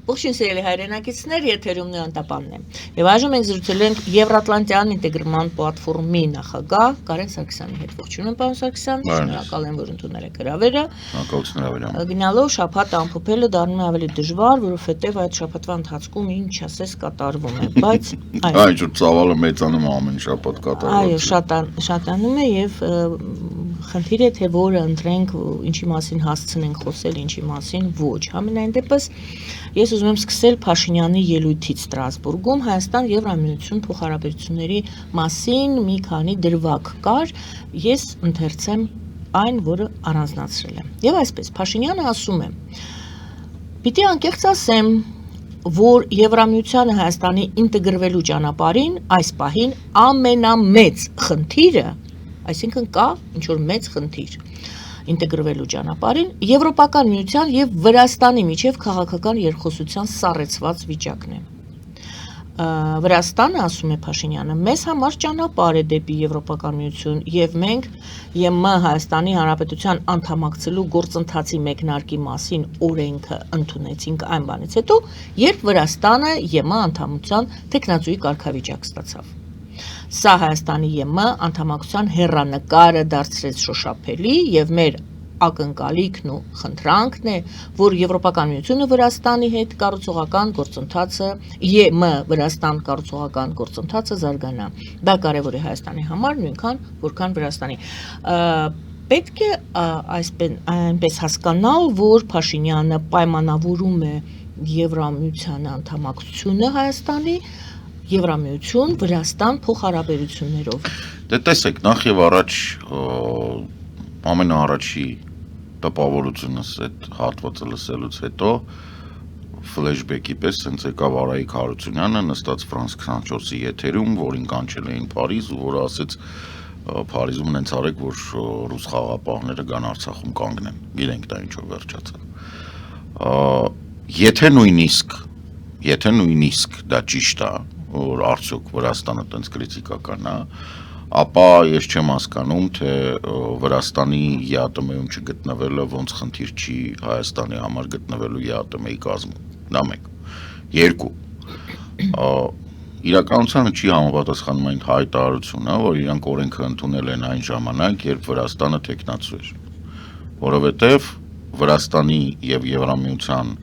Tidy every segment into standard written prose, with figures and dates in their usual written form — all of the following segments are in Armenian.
Ողջույն սիրելի հայրենակիցներ, եթերում Նոյան Տապանն է։ Եվ այժմ մենք զրուցել ենք Եվրատլանտյան ինտեգրման պլատֆորմի նախագահ Կարեն Սարգսյանի հետ։ Ողջույն, պարոն Սարգսյան, շնորհակալ եմ, որ ընդունել եք հրավերը։ Գնալով շաբաթը ամփոփելը դառնում է ավելի դժվար, որովհետև այդ շաբաթվա ընթացքում ինչ ասես կատարվում է, բայց այո, ծավալը մեծանում է ամեն շաբաթ կատարվում։ Այո, շատանում է եւ խնդիր է թե որը ընտրենք, ինչի մասին հասցնենք խոսել, ինչի մասին ոչ։ Համենայն դեպս ես ուզում եմ սկսել Փաշինյանի ելույթից Ստրասբուրգում Հայաստան-Եվրամիություն փոխհարաբերությունների մասին մի քանի դրվագ կար, ես ընթերցեմ այն, որը առանձնացրել եմ։ Եվ այսպես Փաշինյանը ասում է. «Պիտի անկեղծ ասեմ, որ Եվրամիությանը Հայաստանի ինտեգրվելու ճանապարհին այս պահին ամենամեծ խնդիրը, այսինքն կա ինչ որ մեծ խնդիր ինտեգրվելու ճանապարհին Եվրոպական միության եւ Վրաստանի միջև քաղաքական երկխոսության սառեցված վիճակն է։ Վրաստանը, ասում է Փաշինյանը, մեզ համար ճանապարհ է դեպի Եվրոպական միություն եւ մենք ԵՄ Հայաստանի Հանրապետության անդամակցելու գործընթացի մեկնարկի մասին օրենքը ընդունեցինք այն բանից հետո, երբ Վրաստանը ԵՄ անդամության տեխնացուի կարգավիճակ ստացավ։ Սա Հայաստանի ԵՄ անդամակցության հեռանկարը դարձրեց շոշափելի եւ մեր ակնկալիքն ու խնդրանքն է, որ Եվրոպական միությունը Վրաստանի հետ կառուցողական գործընթացը ԵՄ Վրաստան կառուցողական գործընթացը զարգանա։ Դա կարևոր է Հայաստանի համար նույնքան, որքան Վրաստանի։ Պետք է այնպես հասկանալ, որ Փաշինյանը պայմանավորում է Եվրամիության անդամակցությունը Հայաստանի Եվրամիություն Վրաստան փոխհարաբերություններով։ Դե տեսեք, նախ եւ առաջ ամենաառաջի տպավորությունս այդ հատվածը լսելուց հետո ֆլեշբեքի պես ցենց եկավ Արայիկ Հարությունյանը նստած Ֆրանս 24-ի եթերում, որին կանչել էին Փարիզ ու որը ասեց Փարիզում նենց արեք, որ ռուս խաղապահները գան Արցախում կանգնեն։ Գիտենք դա ինչով վերջացավ։ Եթե նույնիսկ դա ճիշտ է, որ արդյոք Վրաստանը տենց քրիտիկական է, ապա ես չեմ հասկանում, թե Վրաստանի ԵԱՏՄ-ում չգտնվելը ոնց խնդիր չի Հայաստանի համար գտնվելու ԵԱՏՄ-ի կազմում։ Դա մեկ։ Երկու։ Իրականությանը չի համապատասխանում այն հայտարարությունը, որ իրանք օրենքը ընդունել են այն ժամանակ, երբ Վրաստանը տեխնացու էր, որովհետև Վրաստանի եւ Եվրամիության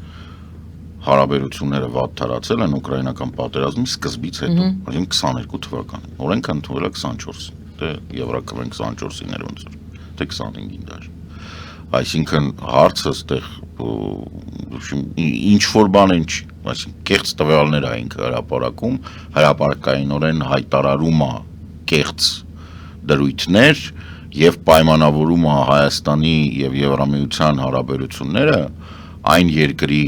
հարաբերությունները վատ թարացել են ուկրաինական պատերազմի սկզբից հետո, այսինքն 22 թվականին։ Օրենքը ընդունվել է 24-ին, դե Եվրակրոն 24-ին էր ոնց որ, թե 25-ին դաժե։ Այսինքն հարցը այդտեղ ինչ որ բան են չի, այսինքն կեղծ տվյալներ է ինքը հրապարակում, հրապարակայինորեն հայտարարում է կեղծ դրույթներ եւ պայմանավորում է Հայաստանի եւ Եվրամիության հարաբերությունները այն երկրի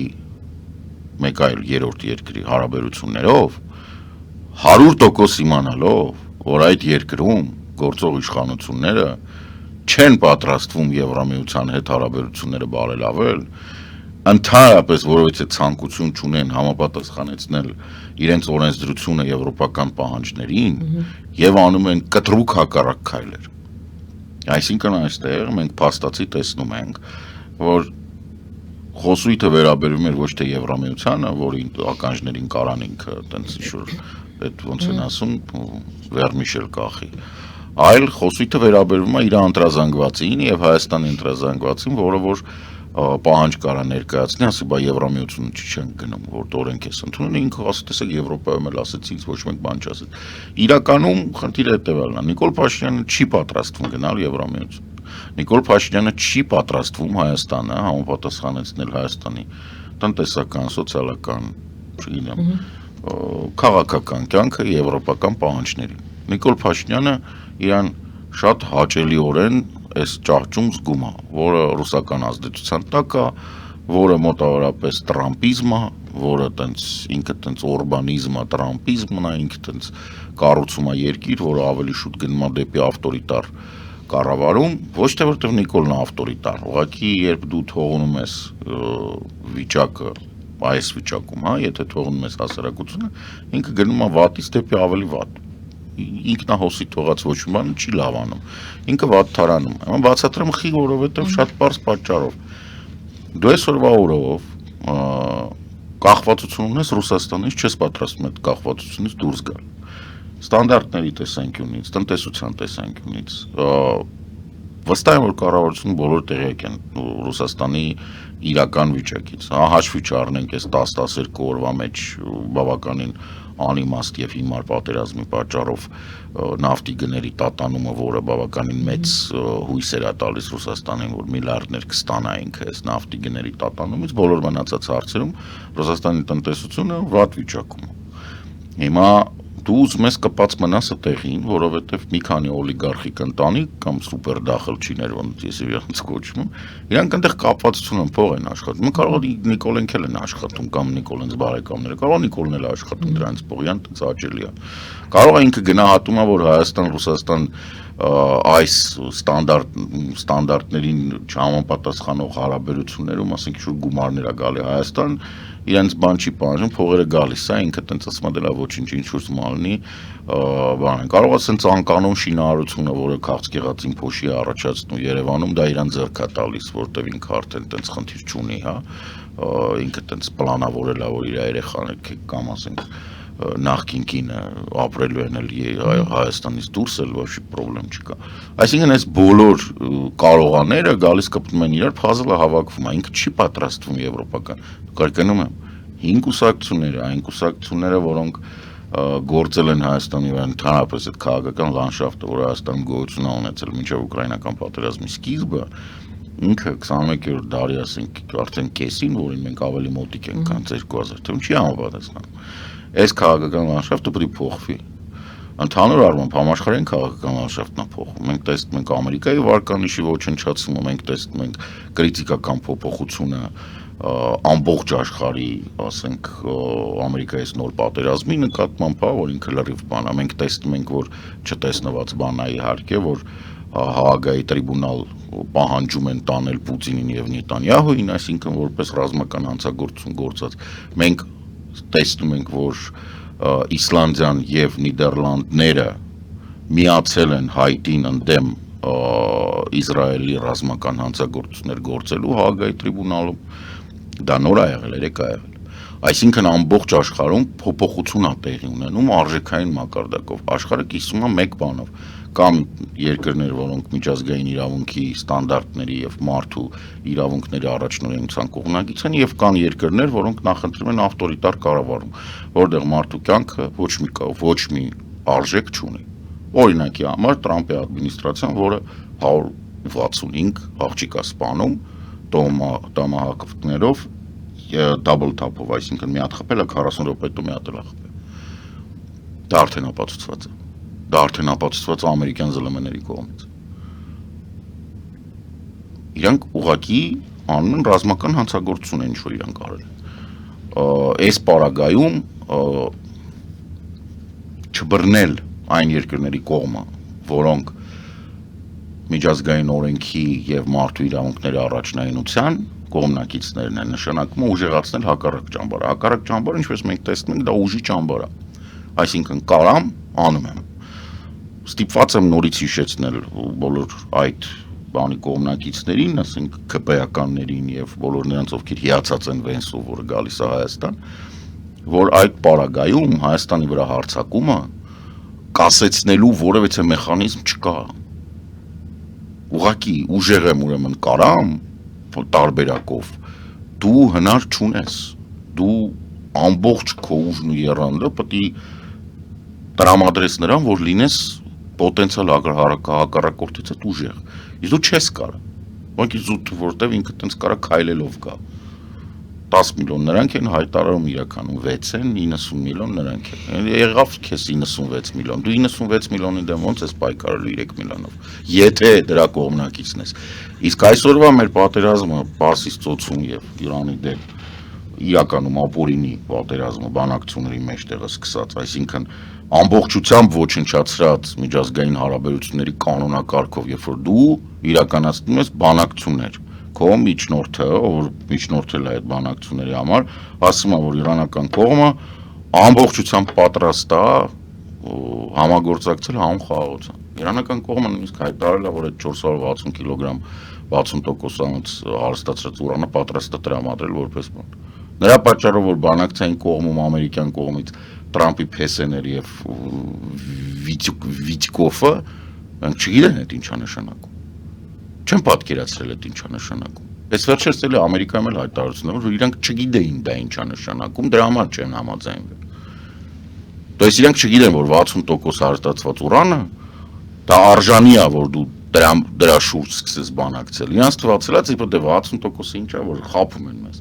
մեկ այլ երրորդ երկրի հարաբերություններով 100% իմանալով, որ այդ երկրում գործող իշխանությունները չեն պատրաստվում Եվրամիության հետ հարաբերությունները բարելավել, ընդհանրապես որովհետեւ ցանկություն չունեն համապատասխանեցնել իրենց օրենսդրությունը եվրոպական պահանջներին եւ անում են կտրուկ հակառակ քայլեր։ Այսինքն այստեղ մենք փաստացի տեսնում ենք, որ խոսույթը վերաբերում էր ոչ թե Եվրամիությանը, որի ականջներին կարան ինքը տենց ինչ-որ այդ ոնց են ասում վերմիշել կախի, այլ խոսույթը վերաբերում է իր ընտրազանգվածին եւ Հայաստանի ընտրազանգվածին, որը որ պահանջ կարա ներկայացնի, ասի բա Եվրամիությունը չի չեն գնում, որ օրենք էս ընդունել, ինքը ասի տեսեք Եվրոպայում էլ ասեցի, ոչ մեկ բան չասեց։ Իրականում խնդիրը հետեւյալն է, Նիկոլ Փաշինյանը չի պատրաստվում գնալ Եվրամիություն։ Նիկոլ Փաշինյանը չի պատրաստվում Հայաստանը համապատասխանեցնել Հայաստանի տնտեսական, սոցիալական, չգիտեմ, քաղաքական կյանքը եվրոպական պահանջներին։ Նիկոլ Փաշինյանը իրան շատ հաճելիորեն այս ճահճում զգում է, որը ռուսական ազդեցության տակ է, որը մոտավորապես տրամպիզմ է, որը տենց ինքը տենց օրբանիզմ է, տրամպիզմն է, ինքը տենց կառուցում է երկիր, որը ավելի շուտ գնում է դեպի ավտորիտար կառավարում, ոչ թե որտեղ Նիկոլն ավտորիտար, ուղղակի երբ դու թողնում ես վիճակը այս վիճակում, հա, եթե թողնում ես հասարակությունը, ինքը գնում է վատից դեպի ավելի վատ։ Ինքնահոսի թողած ոչ մի բան չի լավանում։ Ինքը վատ թարանում։ Ահա բացատրեմ խի, որովհետև շատ པարզ պատճառով։ Դու այսօրվա օրով կախվածություն ունես Ռուսաստանից, չես պատրաստվում այդ կախվածությունից դուրս գալ։ Ստանդարտների տեսանկյունից, տնտեսության տեսանկյունից, վստահ եմ, որ կառավարությունը բոլոր տեղյակ են Ռուսաստանի իրական վիճակից։ Հաշվի չառնենք այս 10-12 օրվա մեջ բավականին անիմաստ եւ հիմար պատերազմի պատճառով նավթի գների տատանումը, որը բավականին մեծ հույսեր է տալիս Ռուսաստանին, որ միլիարդներ կստանայինք այս նավթի գների տատանումից, բոլոր մնացած հարցերում Ռուսաստանի տնտեսությունը վատ վիճակում է։ Հիմա դու ուզում ես կպած մնաս այդտեղին, որովհետև մի քանի օլիգարխիկ ընտանիք կամ սուպեր դախլչիներ, ոնց ես իրենց կոչում, իրանք այնտեղ կապվածություն են, փող են աշխատում։ Կարող է Նիկոլեն քել են աշխատում կամ Նիկոլենց բարեկամները, կարող է Նիկոլն էլ աշխատում դրանից փող, իրան դա աճելի է։ Կարող է ինքը գնահատում է, որ Հայաստան-Ռուսաստան այս ստանդարտներին չհամապատասխանող հարաբերություններում, ասենք ինչ-որ գումարներ է գալի Հայաստան, իրենց բան չի պահանջում, փողերը գալիս է, ինքը տենց ասում է դրա ոչինչ ինչ-որ սմալնի, բան են։ Կարող է ասենց անկանոն շինարարությունը, որը քաղցկեղածին փոշի է առաջացնում Երևանում, դա իրան ձեռք է տալիս, որտեվ ինքը արդեն տենց խնդիր չունի, հա, ինքը տենց պլանավորել է, որ իր երեխաները կամ ասենք նախկին կինը ապրելու են Հայաստանից դուրս էլ ոչ պրոբլեմ չկա։ Այսինքն այս բոլոր կարողաները գալիս կպտում են իրար, փազլը հավաքվում է, ինքը չի պատրաստվում եվրոպական։ Կարկանում եմ 5 կուսակցությունները, այն կուսակցությունները, որոնք գործել են Հայաստանի վրա ընդհանրապես այդ քաղաքական լանդշաֆտը, որ Հայաստանում գոյություն է ունեցել մինչև ուկրաինական պատերազմի սկիզբը, ինքը 21-րդ դարի ասենք արդեն կեսին, որին մենք ավելի մոտիկ ենք, քան 2000 թվականին, չի համապատասխանում։ Այս քաղաքական լանդշաֆտը պետք է փոխվի։ Ընդհանուր առմամբ համաշխարհային քաղաքական լանդշաֆտն է փոխվում։ Մենք տեսնում ենք Ամերիկայի վարկանիշի ոչնչացումը, մենք տեսնում ենք քրիտիկական փոփոխությունը ամբողջ աշխարհի, ասենք Ամերիկայից նոր պատերազմի նկատմամբ, որ ինքը լրիվ բան է։ Մենք տեսնում ենք, որ չտեսնված բան է իհարկե, որ Հաագայի տրիբունալ պահանջում են տանել Պուտինին եւ Նետանյահուին, այսինքն որպես ռազմական հանցագործություն գործած։ Մենք տեսնում ենք, որ Իսլանդիան եւ Նիդերլանդները միացել են Հայտին ընդդեմ Իսրայելի ռազմական հանցագործություններ գործելու Հաագայի տրիբունալում։ Դա նոր է եղել, երեք է եղել։ Այսինքն ամբողջ աշխարհում փոփոխություն է տեղի ունենում արժեքային մակարդակով։ Աշխարհը կիսվում է մեկ բանով, կամ երկրներ, որոնք միջազգային իրավունքի ստանդարտների եւ մարդու իրավունքների առաջնորդության կողմնակից են, եւ կան երկրներ, որոնք նախընտրում են ավտորիտար կառավարում, որտեղ մարդու կյանքը ոչ մի արժեք չունի։ Օրինակի համար Տրամպի ադմինիստրացիան, որը 165 աղջիկ է սպանում տոմահավքներով double tap-ով, այսինքն մի հատ խփել է 40 րոպեում մի հատ էլ խփել։ Դա արդեն ապացուցված է։ Դա արդեն ապացուցված է ամերիկյան ԶԼՄ-ների կողմից։ Իրանք ուղղակի անում են ռազմական հանցագործություն են ինչ-որ իրանք արել։ Այս պարագայում չբռնել այն երկրների կողմը, որոնք միջազգային օրենքի եւ մարդու իրավունքների առաջնայինության կողմնակիցներն են, նշանակում է ուժեղացնել հակառակ ճամբարը։ Հակառակ ճամբարը, ինչպես մենք տեսնում ենք, դա ուժի ճամբար է։ Այսինքն կարամ, անում եմ։ Ստիպված եմ նորից հիշեցնել բոլոր այդ բանի կողմնակիցներին, ասենք ԿՊ-ականներին եւ բոլոր նրանց, ովքեր հիացած են Վենսով, որը գալիս է Հայաստան, որ այդ պարագայում Հայաստանի վրա հարձակումը կասեցնելու որևէ մեխանիզմ չկա։ Ուղղակի ուժեղ եմ, ուրեմն կարամ տարբերակով դու հնար չունես, դու ամբողջ քո ուժն ու եռանդը պետք է տրամադրես նրան, որ լինես պոտենցիալ հակառակորդից հետ ուժեղ։ Իսկ դու չես կարող։ Ոնց զուտ, որտեվ ինքը տենց կարա քայլելով գա։ 10 միլիոն նրանք են հայտարարում իրականում 6 են, 90 միլիոն նրանք են։ Եղավ քեզ 96 միլիոն։ Դու 96 միլիոնի դեմ ոնց ես պայքարելու 3 միլիոնով։ Եթե դրա կողմնակիցն ես։ Իսկ այսօրվա մեր պատերազմը Պարսից ծոցում եւ Իրանի դեմ իրականում ապօրինի պատերազմը բանակցությունների մեջտեղը սկսած, այսինքն ամբողջությամբ ոչնչացրած միջազգային հարաբերությունների կանոնակարգով, երբ որ դու իրականացնում ես բանակցություններ, քո միջնորդը, որ միջնորդել է այդ բանակցությունների համար, ասում է, որ իրանական կողմը ամբողջությամբ պատրաստ է համագործակցել հանուն խաղաղության։ Իրանական կողմը նույնիսկ հայտարարել է, որ այդ 460 կիլոգրամ 60%-անոց հարստացրած ուրանը պատրաստ է տրամադրել որպես բան։ Նրա պատճառով որ բանակցային կողմում ամերիկյան կողմից Տրամպի փեսեներ եւ Վիտկոֆը չգիտեն այդ ինչա նշանակում։ Չեն պատկերացրել այդ ինչա նշանակում։ Այս վերջերս էլ Ամերիկայում էլ հայտարարություններ որ իրանք չգիտեին դա ինչա նշանակում, դրա համար չեն համաձայնվել։ Դες իրանք չգիտեն որ 60% հարստացված ուրանը դա արժանի է որ դու դրա շուրջ սկսես բանակցել։ Իրանց թվացել է իբր դե 60%-ը ինչա որ խափում են մեզ։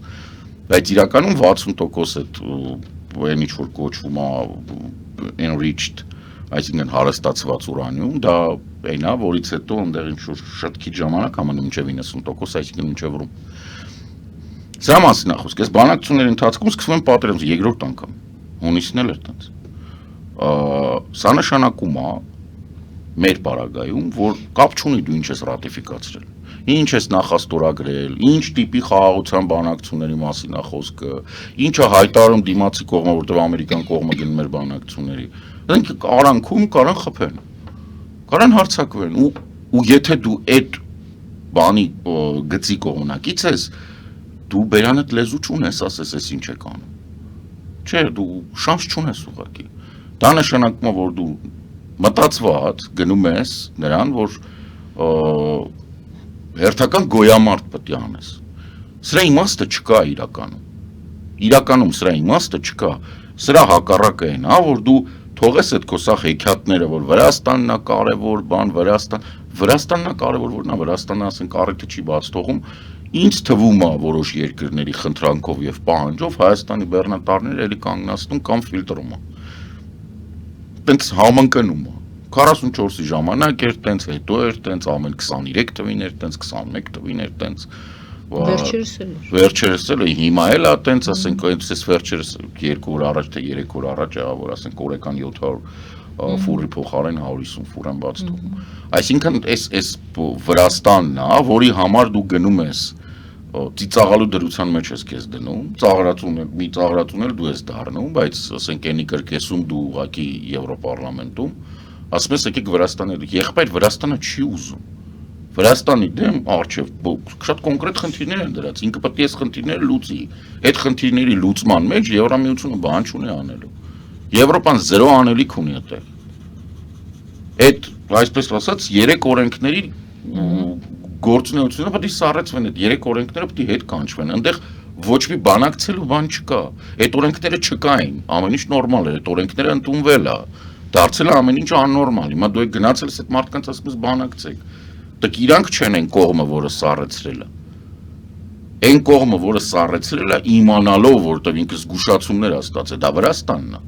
Բայց իրականում 60% այն ինչ որ կոչվում է enriched, այսինքն հարստացված ուրանիում, դա այն է, որից հետո այնտեղ ինչ որ շատ քիչ ժամանակ ամնում մինչև 90%, այսինքն մինչև ռում։ Սա մասին է խոսքը, այս բանակցությունների ընթացքում սկսվում են պատերազմը երկրորդ անգամ։ Հունիսին էլ էր տենց։ Սա նշանակում է մեր պարագայում, որ կապ չունի դու ինչ ես ռատիֆիկացրել, ինչ ես նախաստորագրել, ինչ տիպի խաղաղության բանակցությունների մասին է խոսքը, ինչ է հայտարարում դիմացի կողմը, որտեղ ամերիկյան կողմը գնում մեր բանակցությունների։ Դրանք արանքում կարան խփեն, կարան հարձակվեն ու եթե դու այդ բանի գծի կողմնակից ես, դու բերանդ լեզու չունես, ասես ես ինչ եք անում։ Չէ, դու շանս չունես ուղղակի։ Դա նշանակում է, որ դու մտածված գնում ես նրան, որ հերթական գոյամարտ պետք է անես։ Սրա իմաստը չկա իրականում։ Իրականում սրա իմաստը չկա։ Սրա հակառակը այն է, որ դու թողես այդ քո սախ հեքիաթները, որ Վրաստանն է կարևոր բան, Վրաստանն է կարևոր որն է, Վրաստանը ասենք առիթը չի բաց թողում, ինձ թվում է որոշ երկրների խնդրանքով եւ պահանջով Հայաստանի բեռնատարները էլի կանգնացնում կամ ֆիլտրում է։ Տենց համընկնում է 44-ի ժամանակ էր տենց, հետո էր տենց, ամեն 23 թվին էր տենց, 21 թվին էր տենց։ Վերջերս էլ է, հիմա էլ է տենց, ասենք, այս վերջերս 2 օր առաջ թե 3 օր առաջ եղավ, որ ասենք օրական 700 ֆուրի փոխարեն 150 ֆուր են բաց թողում։ Այսինքն այս Վրաստանն է, որի համար դու գնում ես ծիծաղալու դրության մեջ ես քեզ դնում, մի ծաղրածուն էլ դու ես դառնում, բայց ասենք այնի կրկեսում դու ուղղակի Եվրոպարլամենտում, ասում ես եկեք Վրաստանը, եղբայր Վրաստանը չի ուզում։ Վրաստանի դեմ արչև շատ կոնկրետ խնդիրներ են դրած, ինքը պետք է այս խնդիրները լուծի։ Այդ խնդիրների լուծման մեջ Եվրամիությունը բան չունի անելու։ Եվրոպան զերո անելիք ունի այդտեղ։ Այդ, այսպես ասած, 3 օրենքների գործունեությունը պետք է սառեցվեն, այդ 3 օրենքները պետք է հետ կանչվեն, այնտեղ ոչ մի բանակցելու բան չկա, այդ օրենքները չկային, ամեն ինչ նորմալ էր, այդ օրենքները ընդունվել է, դարձել է ամեն ինչ աննորմալ, հիմա դու եք գնացել ես այդ մարդկանց ասում ես բանակցեք, դուք իրանք չեն այն կողմը, որը սառեցրել է, այն կողմը, որը սառեցրել է իմանալով, որտեղ ինքը զգուշացումներ է ստացել, դա Վրաստանն է։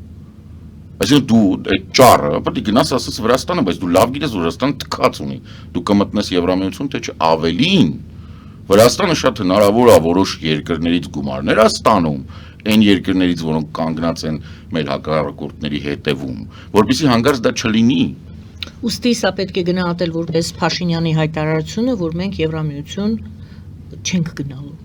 Այսինքն դու այդ ճառը պետք է գնաս ասես Վրաստանը, բայց դու լավ գիտես որ Վրաստանը թքած ունի։ Դու կմտնես Եվրամիություն, թե չէ ավելին Վրաստանը շատ հնարավոր է որոշ երկրներից գումարներ է ստանում, այն երկրներից, որոնք կանգնած են մեր հակառակորդների հետևում, որպեսզի հանկարծ դա չլինի։ Ուստի սա պետք է գնահատել որպես Փաշինյանի հայտարարությունը, որ մենք Եվրամիություն չենք գնալու։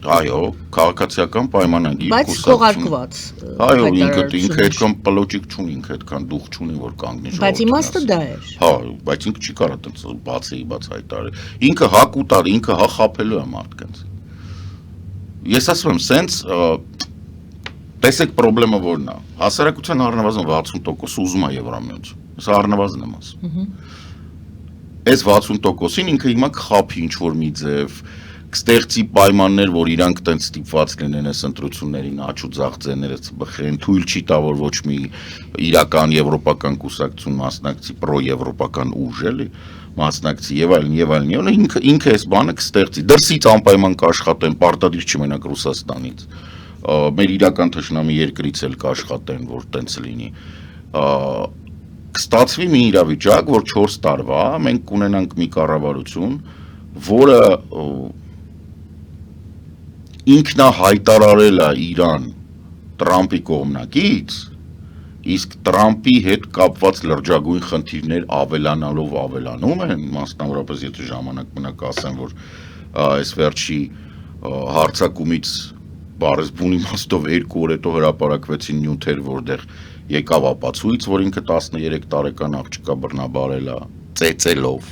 Այո, քաղաքացիական պայմանագիր բայց քողարկված։ Այո, ինքը այդքան պլոճիկ չունի, ինքը այդքան դուխ չունի, որ կանգնի ժողովրդին։ Բայց իմաստը դա էր։ Հա, բայց ինքը չի կարող այդպես բաց հայտարարել։ Ինքը հակ ուտար, ինքը հա խափելու է մարդկանց։ Ես ասում եմ, սենց տեսեք խնդրեմը որն է։ Հասարակության առնվազն 60% ուզում է Եվրամիություն։ Սա առնվազն եմ ասում։ Այս 60%-ին ինքը հիմա կխափի ինչ որ մի ձև ստեղծի պայմաններ, որ իրանք տենց ստիպված լինեն այս ընտրություններին աճ ու ձախ ձեները բխեն, թույլ չի տա, որ ոչ մի իրական եվրոպական կուսակցություն մասնակցի, պրոեվրոպական ուժ էլի, մասնակցի եւ այլն, ինքը այս բանը կստեղծի։ Դրսից անպայման կաշխատեն, պարտադիր չի մենակ Ռուսաստանից։ Մեր իրական թշնամի երկրից էլ կաշխատեն, որ տենց լինի։ Կստացվի մի իրավիճակ, որ 4 տարվա մենք կունենանք մի կառավարություն, որը ինքնահայտարարել է Իրան Տրամպի կողմնակից, իսկ Տրամպի հետ կապված լրջագույն խնդիրներ ավելանալով ավելանում են, մասնավորապես եթե ժամանակ մնաք ասեմ, որ այս վերջի հարձակումից բառս բուն իմաստով 2 օր հետո հրապարակվեցին նյութեր, որտեղ եկավ ապացույց, որ ինքը 13 տարեկան աղջկա բռնաբարել է ծեծելով,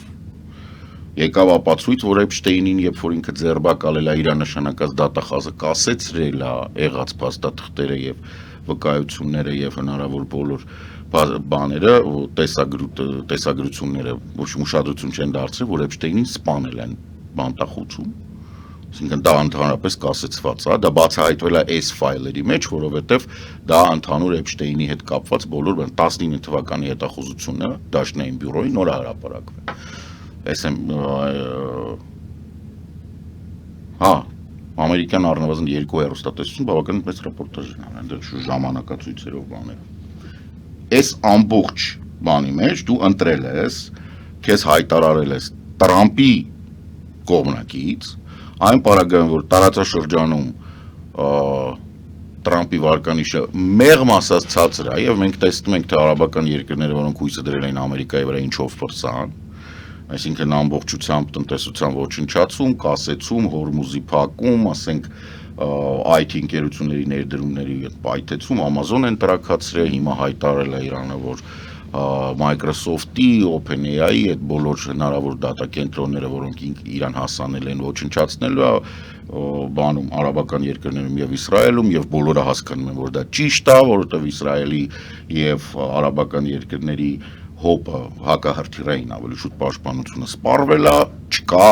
եկավ ապացույց, որ Էփշտեյնին, երբ որ ինքը ձերբակալել է իր նշանակած դատախազը, կասեցրել է եղած փաստաթղթերը եւ վկայությունները եւ հնարավոր բոլոր բաները, տեսագրությունները, ոչ ուշադրություն չեն դարձրել, որ Էփշտեյնին սպանել են բանտախուցում, այսինքն դա ընդհանրապես կասեցված է, դա բացահայտվել է այս ֆայլերի մեջ, որովհետեւ դա ընդհանուր Էփշտեյնի հետ կապված բոլոր 19 թվականի հետախուզությունները Դաշնային բյուրոյի նոր հրապարակվել։ Ամերիկյան առնվազն 2 հեռուստատեսություն բավականին մեծ ռեպորտաժ են արել, այնտեղ ժամանակացույցերով բաներ։ Այս ամբողջ բանի մեջ դու ընտրել ես, քեզ հայտարարել ես Տրամպի կողմնակից, այն պարագայում, որ տարածաշրջանում Տրամպի վարկանիշը մեղմ ասած ցածր է, եւ մենք տեսնում ենք, թե արաբական երկրները, որոնք հույսը դրել են Ամերիկայի վրա, ինչով փրսան, այսինքն ամբողջությամբ տնտեսության ոչնչացում, կասեցում, Հորմուզի փակում, ասենք IT ընկերությունների ներդրումների պայթեցում, Amazon են տրաքացրել, հիմա հայտարարել է Իրանը, որ Microsoft-ի, OpenAI-ի այդ բոլոր հնարավոր դատակենտրոնները, որոնք իրան հասանել են, ոչնչացնելու բանում արաբական երկրներում եւ Իսրայելում եւ բոլորը հասկանում են, որ դա ճիշտ է, որովհետեւ Իսրայելի եւ արաբական երկրների հոպը հակահրթիռային ավելի շուտ պաշտպանությունը սպառվել է, չկա,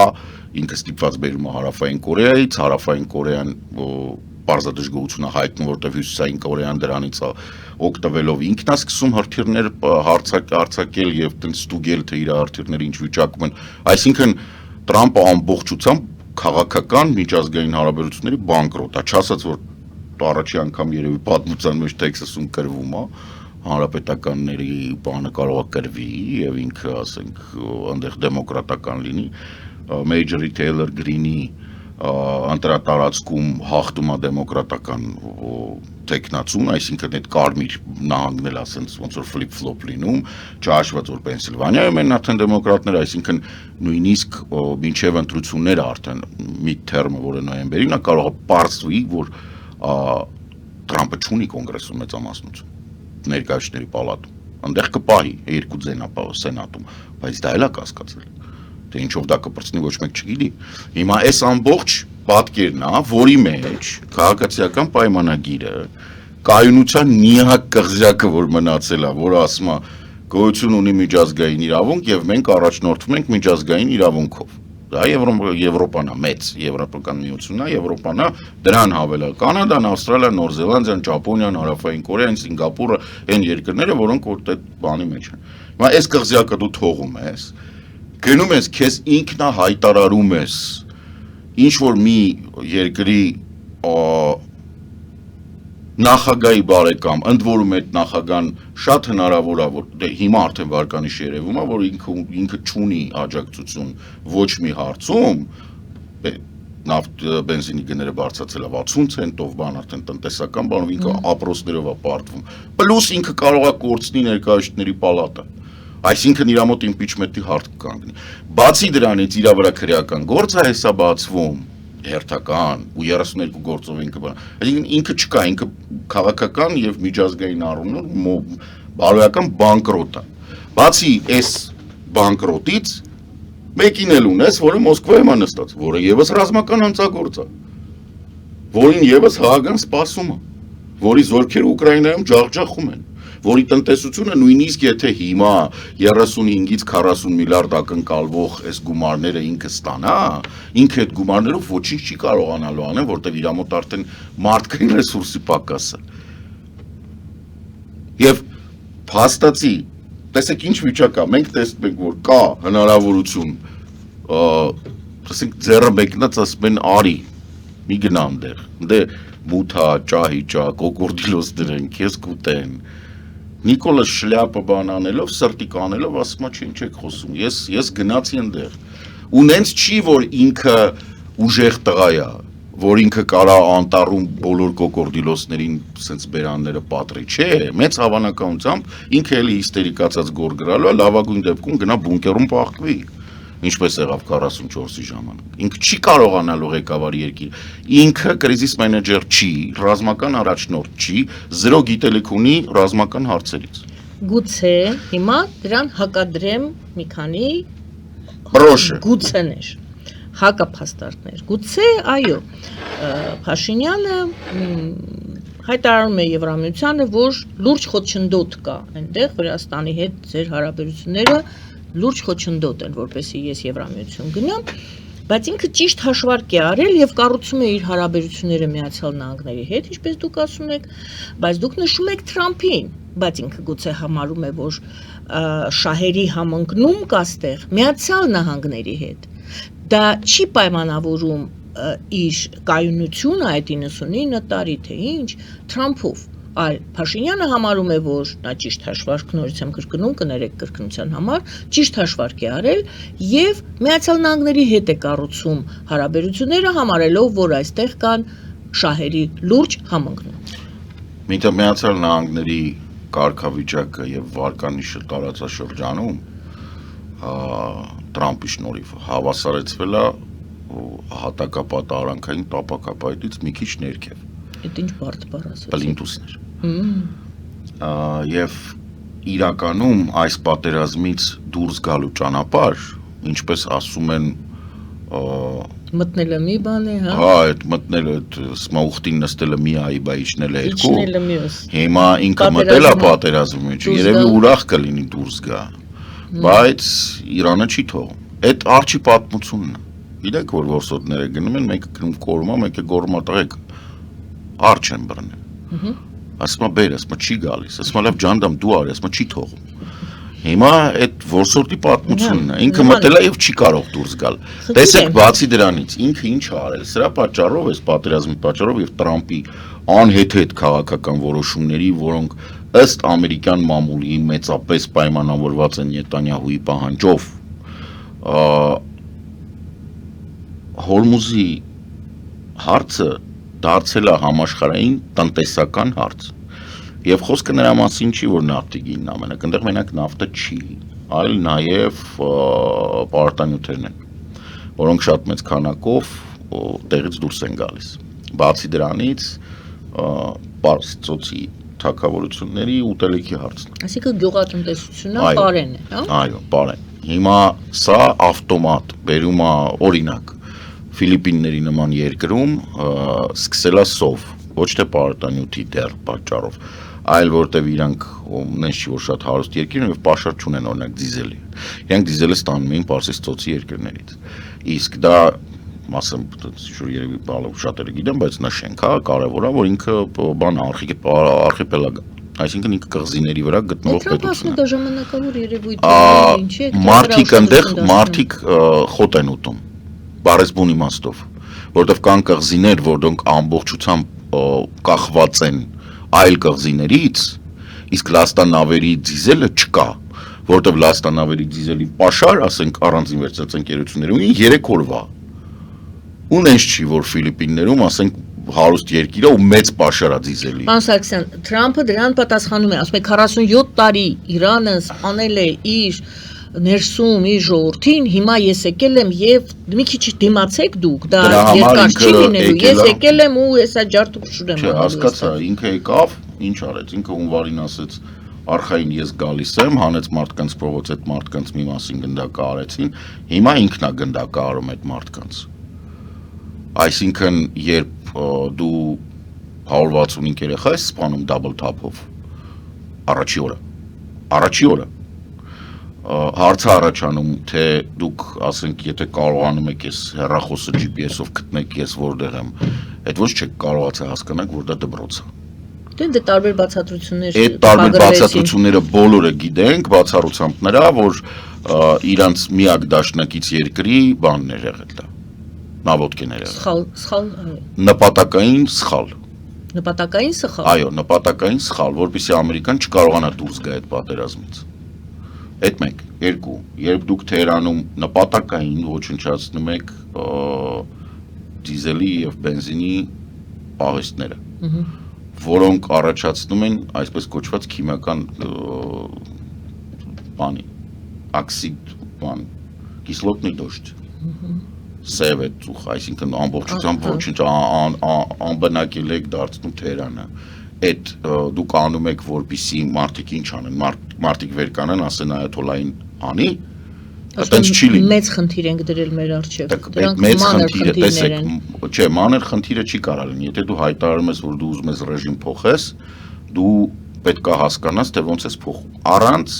ինքը ստիպված բերում է Հարավային Կորեայից, Հարավային Կորեան պարզադժգոհություն է հայտնում, որտեղ Հյուսիսային Կորեան դրանից օգտվելով ինքն է սկսում հրթիռներ արձակել եւ տենց ստուգել, թե իր հրթիռները ինչ վիճակում են, այսինքն Տրամպը ամբողջությամբ քաղաքական միջազգային հարաբերությունների բանկրոտ է, չասած որ առաջի անգամ երևի պատմության մեջ Տեքսասում կրվում է, հանրապետականների բանը կարող է կրվի եւ ինքը, ասենք, այնտեղ դեմոկրատական լինի, Մեյջորի Թեյլոր Գրինի ընտրատարածքում հաղթում է դեմոկրատական տեխնացուն, այսինքն այդ կարմիր նահանգն էլ ասենց ոնց որ ֆլիփ-ֆլոփ լինում, չհաշված որ Պենսիլվանիայում են արդեն դեմոկրատներ, այսինքն նույնիսկ մինչև ընտրությունները արդեն mid-term-ը, որը նոյեմբերին է, կարող է պարզվի, որ Տրամպը չունի կոնգրեսում մեծամասնություն, ներկայացուցիչների պալատում, այնտեղ կպահի երկու ձենապահ սենատում, բայց դա էլ է կասկածել, թե ինչով դա կպրծնի ոչ մեկ չգիտի։ Հիմա այս ամբողջ պատկերն է, որի մեջ քաղաքացիական պայմանագիրը կայունության միակ կղզյակը, որ մնացել է, որը ասում է գոյություն ունի միջազգային իրավունք եւ մենք առաջնորդվում ենք միջազգային իրավունքով։ Դա Եվրոպան է, մեծ Եվրոպական միությունն է, Եվրոպան է, դրան հավելա Կանադան, Ավստրալիան, Նոր Զելանդիան, Ճապոնիան, Հարավային Կորեան, Սինգապուրը, այն երկրները, որոնք որ այդ բանի մեջ են։ Հիմա այս կղզյակը դու թողում ես, գնում ես, քեզ ինքնա հայտարարում ես ինչ որ մի երկրի նախագահի բարեկամ, ընդ որում այդ նախագահան շատ հնարավոր է, որ հիմա արդեն վարկանիշ երևում է, որ ինքը չունի աջակցություն ոչ մի հարցում, նավթ բենզինի գները բարձրացել է 60 ցենտով, բան արդեն տնտեսական բանով ինքը ապրոսներով է պարտվում, պլյուս ինքը կարող է կորցնի ներկայացուցիչների պալատը, այսինքն իր մոտ իմպիչմենտի հարց կանգնի, բացի դրանից իր վրա քրեական գործ է հեսա բացվում, հերթական ու 32 գործով ինքը չկա, ինքը քաղաքական եւ միջազգային առումով բարոյական բանկրոտ է։ Բացի այս բանկրոտից մեկին էլ ունես, որը Մոսկվայում է նստած, որը եւս ռազմական հանցագործ է, որին եւս Հաագան սպասում է, որի զորքերը Ուկրաինայում ջախջախում են, որի տնտեսությունը նույնիսկ եթե հիմա 35-ից 40 միլիարդ ակնկալվող այս գումարները ինքը ստանա, ինքը այդ գումարներով ոչինչ չի կարողանալու անել, որտեղ իր մոտ արդեն մարդկային ռեսուրսի պակաս է։ Եվ փաստացի, տեսեք ինչ վիճակ է, մենք տեսնում ենք, որ կա հնարավորություն, ասենք ձեռը մեկնած ասում են արի, մի գնա այնտեղ, մութա, ճահիճա, կոկորդիլոս դրեն, քեզ կուտեն։ Նիկոլը շլյապը բան անելով, սրտիկ անելով, ասում է ինչ եք խոսում, ես գնացի այնտեղ, ու նենց չի, որ ինքը ուժեղ տղա է, որ ինքը կարա անտառում բոլոր կոկորդիլոսներին սենց բերանները պատրի, չէ, մեծ հավանականությամբ ինքը էլի հիստերիկացած գոր գրալու է, լավագույն դեպքում գնա բունկերում պահկվի, ինչպես եղավ 44-ի ժամանակ, ինքը չի կարողանալու ղեկավարի երկիր, ինքը կրիզիս մենեջեր չի, ռազմական առաջնորդ չի, զրո գիտելիք ունի ռազմական հարցերից։ Գուցե հիմա դրան հակադրեմ մի քանի Պրոշը։ գուցեներ, հակափաստարկներ։ Գուցե, այո, Փաշինյանը հայտարարում է Եվրամիությանը, որ լուրջ խոչընդոտ կա այնտեղ Վրաստանի հետ ձեր հարաբերությունները լուրջ խոչընդոտ են, որպեսզի ես Եվրամիություն գնամ, բայց ինքը ճիշտ հաշվարկ է արել եւ կառուցում է իր հարաբերությունները Միացյալ Նահանգների հետ, ինչպես դուք ասում եք, բայց դուք նշում եք Թրամփին, բայց ինքը գուցե համարում է, որ շահերի համընկնում կա ստեղ Միացյալ Նահանգների հետ։ Դա չի պայմանավորում իր կայունությունը այդ 99 տարի թե ինչ Թրամփով, այլ Փաշինյանը համարում է, որ նա ճիշտ հաշվարկ նորից եմ կրկնում, կներեք կրկնության համար, ճիշտ հաշվարկ է արել եւ Միացյալ Նահանգների հետ է կառուցում հարաբերությունները, համարելով, որ այստեղ կան շահերի լուրջ համընկնում։ Միացյալ Նահանգների կարգավիճակը եւ վարկանիշը տարածաշրջանում Թրամփի շնորհիվ հավասարեցվել է հատակապատարանքային տապակապայտից մի քիչ ներքև։ Այդ ինչ բարդ բառ ասացիք։ Պլինտուսներ։ Եվ իրականում այս պատերազմից դուրս գալու ճանապարհ, ինչպես ասում են, մտնելը մի բան է, հա։ Հա, այդ մտնելը, սմաուխտին նստելը մի այ, բա իջնելը երկու։ Իջնելը մյուս։ Հիմա ինքը մտել է պատերազմի մեջ, երևի ուրախ կլինի դուրս գա։ Բայց Իրանը չի թողում։ Այդ արջի պատմությունն է։ Գիտեք, որ որսորդները գնում են, մեկը գնում կորմա, մեկը գորմա տղեկ արջ են բռնել։ Ասում է բեր, ասում է չի գալիս, ասում է լավ ջանդամ դու արի, ասում է չի թողում։ Հիմա այդ որսորդի պատմությունն է, ինքը մտել է եւ չի կարող դուրս գալ։ Տեսեք, բացի դրանից, ինքը ինչ է արել, սրա պատճառով, այս պատերազմի պատճառով եւ Թրամփի անհեթեթ քաղաքական որոշումների, որոնք ըստ ամերիկյան մամուլի մեծապես պայմանավորված են Նետանյահուի պահանջով, Հորմուզի հարցը դարձել է համաշխարհային տնտեսական հարց։ Եվ խոսքը նրա մասին չի, որ նավթի գինն ամենակ, այնտեղ մենակ նավթը չի, այլ նաև պարտանյութերն են, որոնք շատ մեծ քանակով տեղից դուրս են գալիս։ Բացի դրանից, Պարս ծոցի թագավորությունների ուտելիքի հարցն է։ Այսինքն գյուղատնտեսությունը պարեն է, հա։ Այո, պարեն։ Հիմա սա ավտոմատ բերում է օրինակ Ֆիլիպինների նման երկրում սկսել է սով, ոչ թե պարտանյութի դեռ պատճառով, այլ որտեվ իրանք նենց չի որ շատ հարուստ երկիր են եւ պաշար չունեն օրինակ դիզելի։ Իրանք դիզելը ստանում էին Պարսից ծոցի երկրներից։ Իսկ դա մասը շուտ երևի բալով շատերը գիտեն, բայց նա շենք է, կարևոր է, որ ինքը բան արխիպելագ է։ Այսինքն ինքը կղզիների վրա գտնվող պետություն է։ Դա ժամանակավոր երևույթ է, ինչ է։ Մարդիկ այնտեղ մարդիկ խոտ են ուտում։ Բարեսբուն իմաստով, որտեվ կան կղզիներ, որոնք ամբողջությամբ կախված են այլ կղզիներից, իսկ լաստանավերի դիզելը չկա, որտեվ լաստանավերի դիզելի պաշար, ասենք առանձին վերցած ընկերությունները ունին 3 օրվա։ Ու նենց չի, որ Ֆիլիպիններում, ասենք հարուստ երկիր է ու մեծ պաշար է դիզելի։ Պարոն Սարգսյան, Թրամփը դրան պատասխանում է, ասում է 47 տարի Իրանը սպանել է իր ներսում իր ժողովրդին, հիմա ես եկել եմ եւ մի քիչ դիմացեք դուք, դա երկար չի լինելու, ես եկել եմ ու հեսա ջարդուփշուր եմ անում։ Հասկացա, ինքը եկավ, ինչ արեց, ինքը հունվարին ասեց արխային ես գալիս եմ, հանեց մարդկանց փողոց, այդ մարդկանց մի մասին գնդակը արեցին, հիմա ինքն է գնդակը արում այդ մարդկանց։ Այսինքն, երբ դու 165 երեխա ես սպանում double top-ով, առաջի օրը հարցը առաջանում, թե դուք, ասենք, եթե կարողանում եք ես հեռախոսը GPS-ով գտնեք ես որտեղ եմ, այդ ոչ չեք կարողացել հասկանաք, որ դա դպրոց է։ Դե տարբեր բացատրություններ Այդ տարբեր բացատրությունները բոլորը գիտենք, բացառությամբ նրա, որ իրանց միակ դաշնակից երկրի բանն էր եղել դա։ Նավոտկեն էր եղել։ Սխալ, նպատակային սխալ։ Նպատակային սխալ։ Այո, նպատակային սխալ, որպեսզի Ամերիկան չկարողանա դուրս գա այդ պատերազմից։ Այդ մեկ, երկու, երբ դուք Թեհրանում նպատակային ոչնչացնում եք դիզելի եւ բենզինի պահեստները, որոնք առաջացնում են այսպես կոչված քիմիական բանի, օքսիդ բան, կիսլոտնի դոշտ, սև է ծուխ, այսինքն ամբողջությամբ ոչինչ անբնակել եք դարձնում Թեհրանը։ Այդ դուք անում եք, որպեսզի մարդիկ ինչ անեն, մարդիկ վեր կանեն, ասեն այաթոլային անի, Այդպես չի լինի։ Մեծ խնդիր ենք դրել մեր առջև։ Դրանք մեծ խնդիրը, տեսեք, չէ, մանր խնդիրը չի կարող լինի։ Եթե դու հայտարարում ես, որ դու ուզում ես ռեժիմ փոխես, դու պետք է հասկանաս, թե ոնց ես փոխում։ Առանց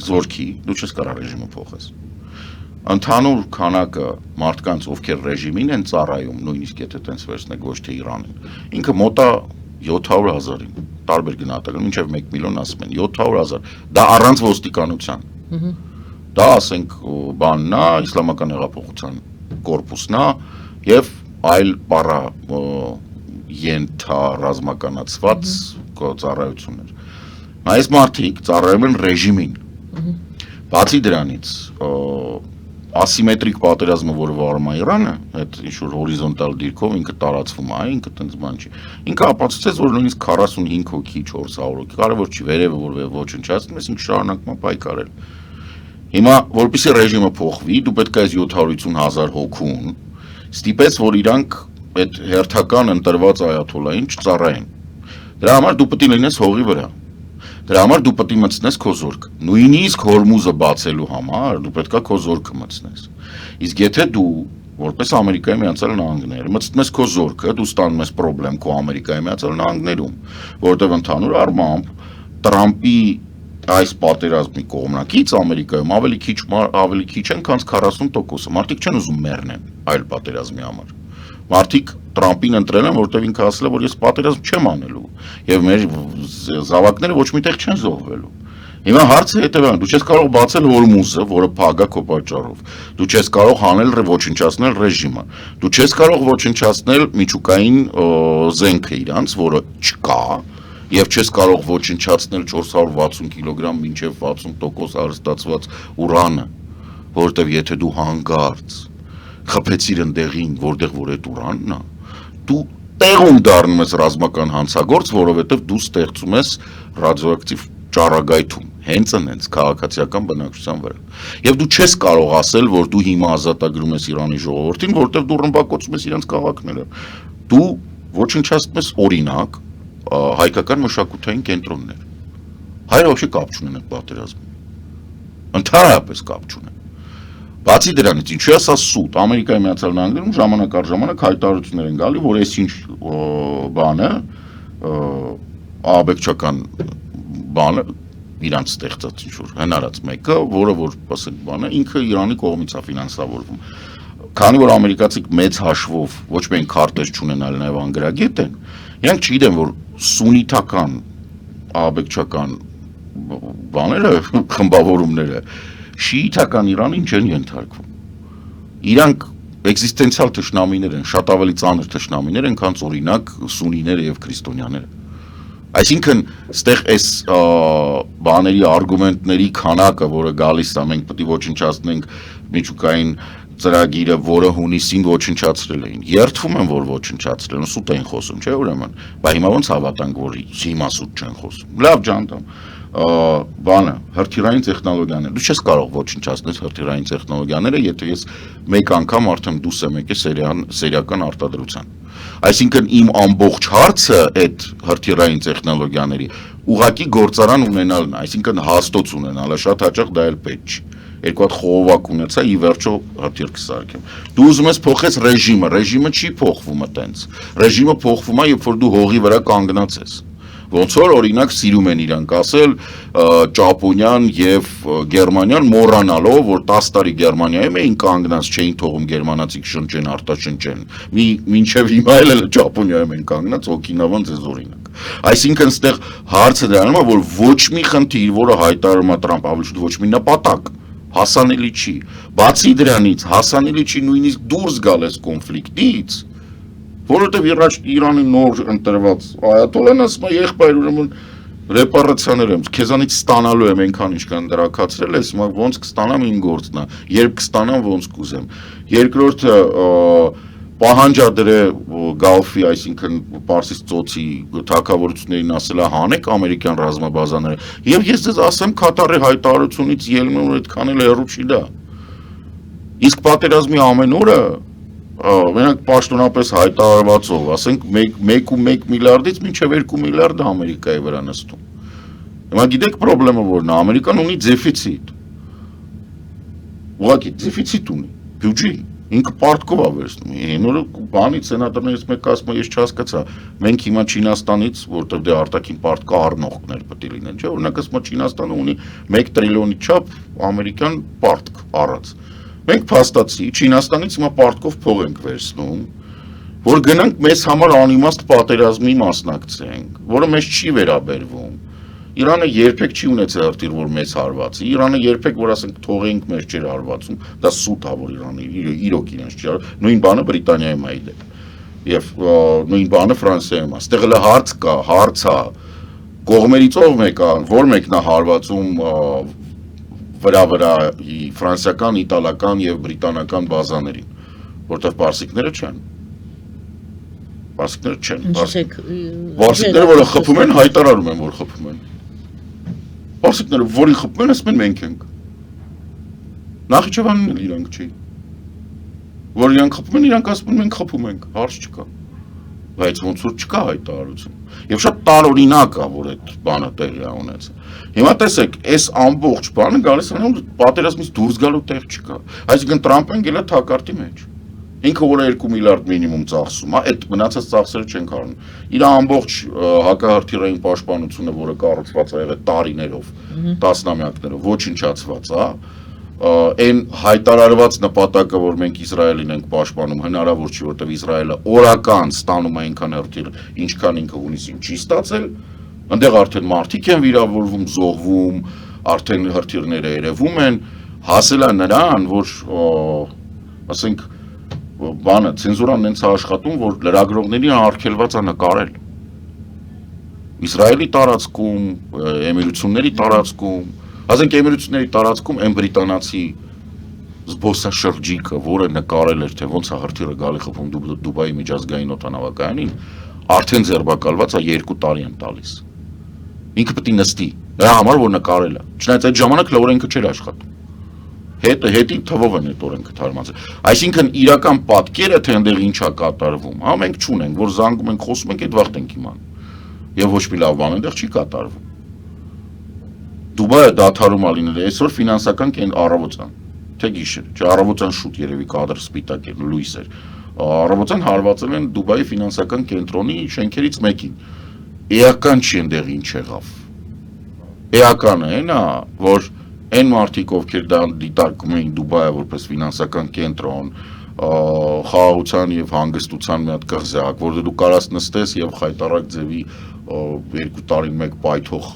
զորքի դու չես կարող ռեժիմը փոխես։ Ընդհանուր քանակը մարդկանց, ովքեր ռեժիմին են ծառայում, նույնիսկ եթե տենց վերցնեք ոչ թե Իրանին, ինքը մոտ է 700,000-ին, տարբեր գնահատական, մինչև 1 միլիոն ասում են, 700,000, դա առանց ոստիկանության։ Դա ասենք բանն է, իսլամական հեղափոխության կորպուսն է եւ այլ պարա ենթառազմականացված ծառայություններ։ Այս մարդիկ ծառայում են ռեժիմին։ Բացի դրանից, ասիմետրիկ պատերազմը, որը վարում է Իրանը, այդ ինչ-որ հորիզոնտալ դիրքով ինքը տարածվում է, ինքը տենց բան չի։ Ինքը ապացուցեց, որ նույնիսկ 45 հոգի, 400 հոգի, կարևոր չի, վերևը որ ոչնչացնում ես, ինքը շարունակում է պայքարել։ Հիմա, որպեսզի ռեժիմը փոխվի, դու պետք է այս 750,000 հոգուն ստիպես, որ իրանք այդ հերթական ընտրված այաթոլային չծառայեն։ Դրա համար դու պետք է լինես հողի վրա։ Դրա համար դու պետք է մտցնես քո զորքը։ Նույնիսկ Հորմուզը բացելու համար դու պետք է քո զորքը մտցնես։ Իսկ եթե դու որպես Ամերիկայի Միացյալ Նահանգներ մտցնես քո զորքը, դու ստանում ես խնդրեմ քո Ամերիկայի Միացյալ Նահանգներում, որովհետև ընդհանուր առմամբ Տրամպի այս պատերազմի կողմնակից Ամերիկայում ավելի քիչ են, քան 40%-ը։ Մարդիկ չեն ուզում մեռնեն այլ պատերազմի համար։ Մարդիկ Տրամպին ընտրել են, որովհետև ինքը ասել է, որ ես պատերազմ չեմ անելու, եւ մեր զավակները ոչ միտեղ չեն զոհվելու։ Հիմա հարցը հետևն է, դու չես կարող բացել Հորմուզը, որը փագա քո պատճառով։ Դու չես կարող հանել ոչնչացնել ռեժիմը։ Դու չես կարող ոչնչացնել միջուկային զենքը իրանց, որը չկա, եւ չես կարող ոչնչացնել 460 կիլոգրամ մինչեւ 60% հարստացված ուրանը, որովհետեւ եթե դու հանգարց խփեցիր ընդեղին, որտեղ որ այդ ուրանն է, դու տեղում դառնում ես ռազմական հանցագործ, որովհետեւ դու ստեղծում ես ռադիոակտիվ ճառագայթում, հենց այնց քաղաքացիական բնակչության վրա։ Եվ դու չես կարող ասել, որ դու հիմա ազատագրում ես Իրանի ժողովրդին, որովհետեւ դու ռմբակոծում ես իրենց քաղաքները։ Դու ոչնչացնում ես օրինակ հայկական մշակութային կենտրոններ։ Հայերը ոչ կապ չունեն այդ պատերազմին։ Ընդհանրապես կապ չունեն։ Բացի դրանից, ինչու է սա սուտ, Ամերիկայի Միացյալ Նահանգներում ժամանակ առ ժամանակ հայտարարություններ են գալի, որ այս ինչ բանը աբեկչական բանը իրանց ստեղծած ինչ-որ հնարած մեկը, որը որ ասենք բանը, ինքը Իրանի կողմից է ֆինանսավորվում։ Քանի որ ամերիկացիք մեծ հաշվով ոչ միայն քարտեզ չունեն, այլ նաև անգրագետ են, իրանք չգիտեն, որ սուննիտական աբեկչական բաները, խմբավորումները շիիթական Իրանին չեն ենթարկվում։ Իրանք էքզիստենցիալ թշնամիներ են, շատ ավելի ծանր թշնամիներ են, քան օրինակ սունիները եւ քրիստոնյաները։ Այսինքն, ստեղ այս բաների արգումենտների քանակը, որը գալիս է, մենք պետք է ոչնչացնենք միջուկային ծրագիրը, որը հունիսին ոչնչացրել էին։ Երդվում են, որ ոչնչացրել են, սուտ են խոսում, չէ՞ ուրեմն։ Բայց հիմա ոնց հավատանք, որ հիմա սուտ չեն խոսում։ Լավ ջանտամ։ Բանը, հրթիռային տեխնոլոգիաները։ Դու չես կարող ոչնչացնել հրթիռային տեխնոլոգիաները, եթե ես մեկ անգամ արդեն դուս եմ եկել սերիական արտադրության։ Այսինքն իմ ամբողջ հարցը այդ հրթիռային տեխնոլոգիաների ուղղակի գործարան ունենալն է, այսինքն հաստոց ունենալը, շատ հաճախ դա էլ պետք չի։ Երկու հատ խողովակ ունեցա, ի վերջո հրթիռ կսարքեմ։ Դու ուզում ես փոխես ռեժիմը չի փոխվում այտենց։ Ռեժիմը փոխվում է, երբ որ դու հողի վրա կանգնած ես։ Ոնց որ օրինակ սիրում են իրանք ասել Ճապոնիան եւ Գերմանիան մոռանալով, որ 10 տարի Գերմանիայում էին կանգնած, չէին թողում գերմանացիք շնչեն, արտաշնչեն։ Մինչեւ հիմա էլ Ճապոնիայում են կանգնած, Օկինավան ձեզ օրինակ։ Այսինքն այստեղ հարցը դրանում է, որ ոչ մի խնդիր, որը հայտարարում է Տրամպ, ավելի շուտ ոչ մի նպատակ հասանելի չի։ Բացի դրանից հասանելի չի նույնիսկ դուրս գալ այս կոնֆլիկտից, որովհետև Իրանի նոր ընտրված այաթոլան ասում է եղբայր ուրեմն ռեպարացիաներ եմ, քեզանից ստանալու եմ այնքան ինչքան դրակացրել ես, ոնց կստանամ իմ գործն է, երբ կստանամ ոնց կուզեմ։ Երկրորդը պահանջադրե Գալֆի, այսինքն Պարսից ծոցի թագավորություններին ասել է հանեք ամերիկյան ռազմաբազաները, եւ ես ձեզ ասեմ Քաթարի հայտարարությունից ելնում որ այդքան էլ հեռու չի դա։ Իսկ պատերազմի ամեն օրը մենակ պաշտոնապես հայտարարվածով, ասենք 1.1 միլիարդից մինչև 2 միլիարդ Ամերիկայի վրա նստում։ Հիմա գիտեք խնդրեմը որն է, Ամերիկան ունի դեֆիցիտ։ ուղղակի դեֆիցիտ ունի, բյուջե, ինքը պարտքով է վերցնում։ Նորը բանի սենատորներից մեկը ասում է, ես չհասկացա, մենք հիմա Չինաստանից, որտեղ դե արտաքին պարտքա առնողներ պետք է լինեն, չէ՞, օրինակ ասում է Չինաստանը ունի 1 տրիլիոնի չափ ամերիկյան պարտք առած։ Մենք փաստացի Չինաստանից հիմա պարտքով փող ենք վերցնում, որ գնանք մեզ համար անիմաստ պատերազմի մասնակցենք, որը մեզ չի վերաբերվում։ Իրանը երբեք չի ունեցել հրթիռ, որ մեզ հարվածի, Իրանը երբեք, որ ասենք թողենք մեզ չէր հարվածում, դա սուտ է, որ Իրանը իրոք իրենց չի հարվածում, նույն բանը Բրիտանիայում է իդեպ, եւ նույն բանը Ֆրանսիայում է, ստեղ էլ հարց կա, հարց է, կողմերից ով մեկը, որ մեկն է հարվածում վրա ֆրանսիական, իտալական եւ բրիտանական բազաներին, որտեղ պարսիկները չեն։ Պարսիկները չեն։ Պարսիկները, որը խփում են, հայտարարում են, որ խփում են։ Պարսիկները, որին խփում են, ասում են մենք ենք։ Նախիջևանն էլ իրանք չի։ Որ իրանք խփում են, իրանք ասում են մենք խփում ենք, հարց չկա։ Բայց ոնց որ չկա հայտարարություն։ Եվ շատ տարօրինակ է, որ այդ բանը տեղի է ունեցել։ Հիմա տեսեք, այս ամբողջ բանը գալիս է, պատերազմից դուրս գալու տեղ չկա։ Այսինքն Տրամփն գելա թակարդի մեջ։ Ինքը որ 2 միլիարդ մինիմում ծախսում է, այդ մնացած ծախսերը չեն կառնում։ Իր ամբողջ հակահրթիռային պաշտպանությունը, որը կառուցված է եղել տարիներով, տասնամյակներով, ոչնչացված է, այն հայտարարված նպատակը, որ մենք Իսրայելին ենք պաշտպանում, հնարավոր չի, որտեղ Իսրայելը օրական ստանում է այնքան հրթիռ, ինչքան ինքը հունիսին չի ստացել, այնտեղ արդեն մարդիկ են վիրավորվում, զոհվում, արդեն հրթիռները երևում են, հասել է նրան, որ ասենք բանը ցենզուրան նենց է աշխատում, որ լրագրողներին արգելված է նկարել։ Իսրայելի տարածքում, Էմիրությունների տարածքում, ասենք Էմիրությունների տարածքում այն բրիտանացի զբոսաշրջիկը, որը նկարել էր, թե ոնց է հրթիռը գալի խփում Դուբայի միջազգային օդանավակայանին, արդեն ձերբակալված է 2 տարի են տալիս։ Ինքը պետք է նստի, դրա համար որ նկարել է։ Չնայած այդ ժամանակ լորենքը չէր աշխատում։ Հետի թվով են այդ օրենքը թարմացել։ Այսինքն իրական պատկերը թե այնտեղ ինչ է կատարվում, հա մենք չունենք, որ զանգում ենք, խոսում ենք, այդ վաղտ ենք իմանում։ Եվ ոչ մի լավ բան այնտեղ չի կատարվում։ Դուբայը դադարում է լինել այսօր ֆինանսական առավոտյան, թե գիշեր, չէ առավոտյան շուտ երևի կադր սպիտակ էր, լույս էր։ Առավոտյան հարվածել են Դուբայի ֆինանսական կենտրոնի շենքերից մեկին։ Էական չի այնտեղ ինչ եղավ։ Էականը այն է, որ այն մարդիկ, ովքեր դա դիտարկում էին Դուբայը որպես ֆինանսական կենտրոն, խաղաղության եւ հանգստության մի հատ կղզյակ, որտեղ դու կարաս նստես եւ խայտարակ ձևի 2 տարին մեկ պայթող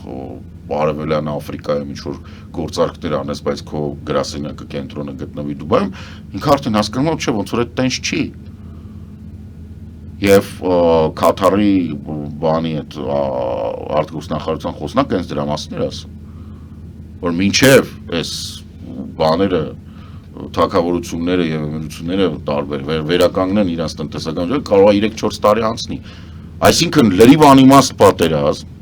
Արևելյան Աֆրիկայում ինչ-որ գործարքներ անես, բայց քո գրասենյակը կենտրոնը գտնվի Դուբայում, ինքը արդեն հասկանում է, չէ, ոնց որ այդ տենց չի։ Եվ Կաթարի բանի այդ արտգործնախարարության խոսնակը հենց դրա մասին էր ասում, որ մինչև այս բաները, թագավորությունները եւ էմիրությունները տարբեր վերականգնեն իրենց տնտեսական ուժը, կարող է 3-4 տարի անցնի։ Այսինքն լրիվ անիմաստ պատերազմ,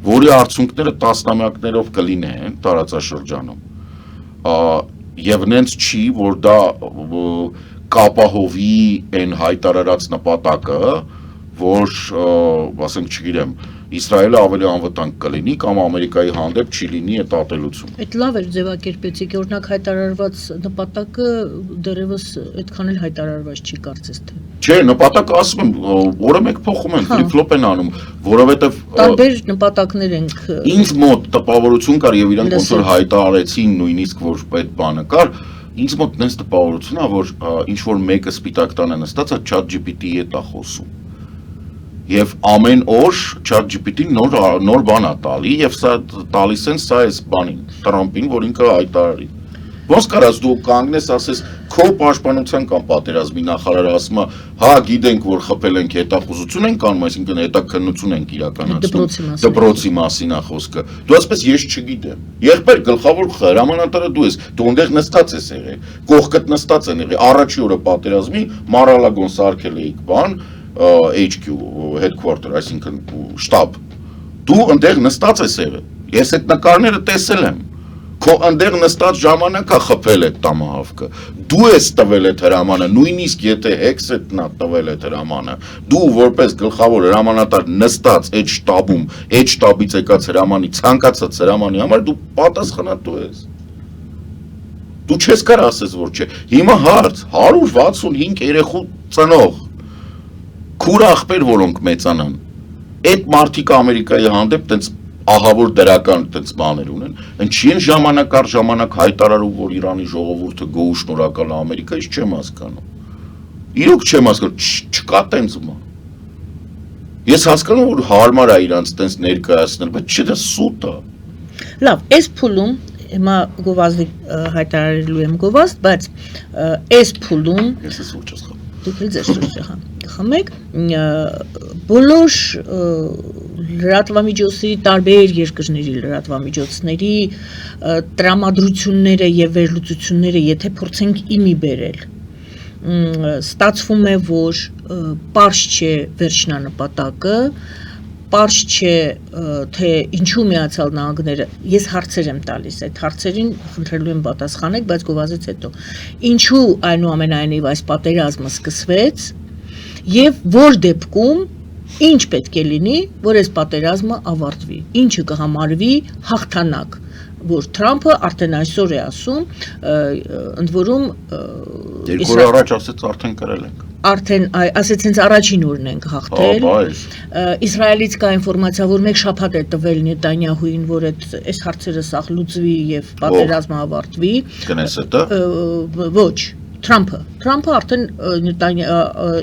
որի արդյունքները տասնամյակներով կլինեն տարածաշրջանում, եւ նենց չի, որ դա կապահովի այն հայտարարած նպատակը, որ, ասենք, չգիտեմ, Իսրայելը ավելի անվտանգ կլինի կամ Ամերիկայի հանդեպ չի լինի այդ ատելություն։ Այդ լավ էր ձևակերպեցիք, օրինակ հայտարարված նպատակը դեռևս այդքան էլ հայտարարված չի կարծես թե։ Չէ, նպատակը ասում եմ, օրը մեկ փոխում են, ֆլիփ-ֆլոպ են անում, որովհետև տարբեր նպատակներ ենք։ Ինձ մոտ տպավորություն կար եւ իրանք ոնց որ հայտարարեցին նույնիսկ որ այդ բանը կար, ինձ մոտ նենց տպավորություն է, որ ինչ որ մեկը սպիտակ տանը նստած է ChatGPT-ի հետ է խոսում։ Եվ ամեն օր ChatGPT-ն նոր բան է տալի եւ սա տալիս են սա էս բանին, Տրամփին, որ ինքը հայտարարի։ Ոնց կարաս դու կանգնես, ասես քո պաշտպանության կամ պատերազմի նախարարը ասում է, հա գիտենք որ խփել ենք հետախուզություն ենք անում, այսինքն հետաքննություն ենք իրականացնում։ Դպրոցի մասին է խոսքը։ Դու ասես ես չգիտեմ։ Եղբայր գլխավոր հրամանատարը դու ես, դու այնտեղ նստած ես եղել, կողքդ նստած են եղել, առաջի օրը պատերազմի Մարալագոն սարքել էիք բան HQ headquarter, այսինքն շտաբ։ Դու այնտեղ նստած ես եղել։ Ես այդ նկարները տեսել եմ։ Քո այնտեղ նստած ժամանակա խփել այդ տամահավկը։ Դու ես տվել այդ հրամանը, նույնիսկ եթե Hexet-ն է տվել այդ հրամանը։ Դու որպես գլխավոր հրամանատար նստած այդ շտաբում, այդ շտաբից եկած հրամանի, ցանկացած հրամանի համար դու պատասխանատու ես։ Դու չես կարող ասես որ չէ։ Հիմա հարց 165 երեխու ծնող քուր ախպեր, որոնք մեծանան։ Այդ մարդիկ Ամերիկայի հանդեպ տենց ահավոր դրական տենց բաներ ունեն։ Ինչի են ժամանակ առ ժամանակ հայտարարում, որ Իրանի ժողովուրդը գոհ շնորհակալ է Ամերիկայից, չեմ հասկանում։ Իրոք չեմ հասկանում, չկա տենց բան։ Ես հասկանում որ հարմար է իրանց տենց ներկայացնել, բայց չէ դա սուտ է։ Լավ, այս փուլում հիմա գովազդի հայտարարելու եմ գովազդ, բայց այս փուլում Ես սուրճ ես խմում։ դուք էլ ձեր սուրճը խմեք, բոլոր լրատվամիջոցի տարբեր երկրների լրատվամիջոցների տրամադրությունները եւ վերլուծությունները, եթե փորձենք իմի բերել, ստացվում է, որ պարզ չէ վերջնանպատակը, պարզ չէ, թե ինչու Միացյալ Նահանգները, ես հարցեր եմ տալիս, այդ հարցերին խնդրելու եմ պատասխանեք, բայց գովազդից հետո, ինչու այնուամենայնիվ այս պատերազմը սկսվեց եւ որ դեպքում ինչ պետք է լինի, որ այս պատերազմը ավարտվի, ինչը կհամարվի հաղթանակ, որ Թրամփը արդեն այսօր է ասում, ընդ որում 2 օր առաջ ասեց արդեն կրել ենք։ Արդեն ասեց հենց առաջին օրն ենք հաղթել։ Իսրայելից կա ինֆորմացիա, որ մեկ շաբաթ է տվել Նետանյահուին, որ այս հարցերը սաղ լուծվի եւ պատերազմը ավարտվի։ Կնեսետը։ Ոչ, Թրամփը արդեն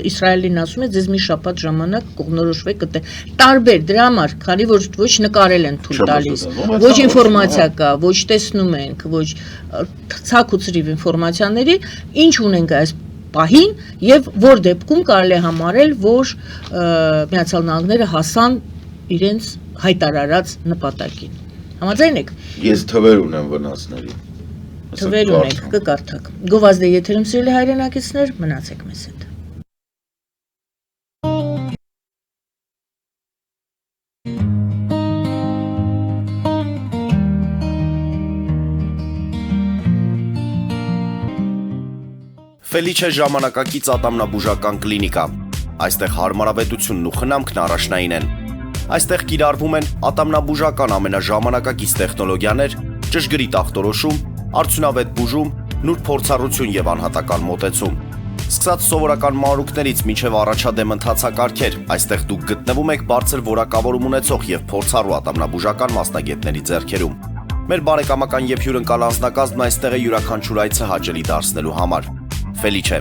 Իսրայելին ասում է, ձեզ մի շաբաթ ժամանակ կողնորոշվեք կտե։ Տարբեր դրա համար, քանի որ ոչ նկարել են թույլ տալիս, ոչ ինֆորմացիա կա, ոչ տեսնում ենք, ոչ ցակ ու ծրիվ ինֆորմացիաների, ինչ ունենք այս պահին եւ որ դեպքում կարելի է համարել, որ Միացյալ Նահանգները հասան իրենց հայտարարած նպատակին։ Համաձայն եք։ Ես թվեր ունեմ վնասների։ Թվեր ունեք, կկարդաք։ Գովազդի եթերում սիրելի հայրենակիցներ, մնացեք մեզ հետ։ Ֆելիչե ժամանակակից ատամնաբուժական կլինիկա։ Այստեղ հարմարավետությունն ու խնամքն առաջնային են։ Այստեղ կիրառվում են ատամնաբուժական ամենաժամանակակից տեխնոլոգիաներ, ճշգրիտ ախտորոշում, արդյունավետ բուժում, նուրբ փորձառություն եւ անհատական մոտեցում։ Սկսած սովորական մանրուքներից մինչև առաջադեմ ընթացակարգեր, այստեղ դուք գտնվում եք բարձր որակավորում ունեցող եւ փորձառու ատամնաբուժական մասնագետների ձեռքերում։ Մեր բարեկամական եւ հյուրընկալ անձնակազմն այստեղ է յուրաքանչյուր այցը հաճելի դարձնելու համար։ Ֆելիչե,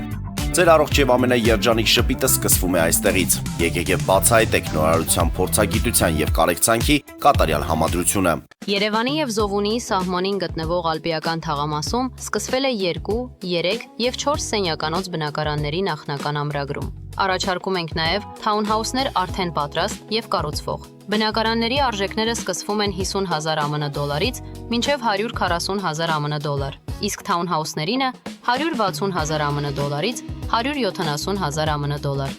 ձեր առողջ եւ ամենաերջանիկ շպիտը սկսվում է այստեղից։ Եկեք եւ բացահայտեք նորարարության փորձագիտության եւ կարեկցանքի կատարյալ համադրությունը։ Երևանի եւ Զովունիի սահմանին գտնվող Ալպիական թաղամասում սկսվել է 2, 3 եւ 4 սենյականոց բնակարանների նախնական ամրագրում։ Առաջարկում ենք նաեւ թաունհաուսներ արդեն պատրաստ եւ կառուցվող։ Բնակարանների արժեքները սկսվում են 50,000 ԱՄՆ դոլարից մինչև 140,000 ԱՄՆ դոլար, իսկ թաունհաուսներինը 160,000 ԱՄՆ դոլարից 170,000 ԱՄՆ դոլար։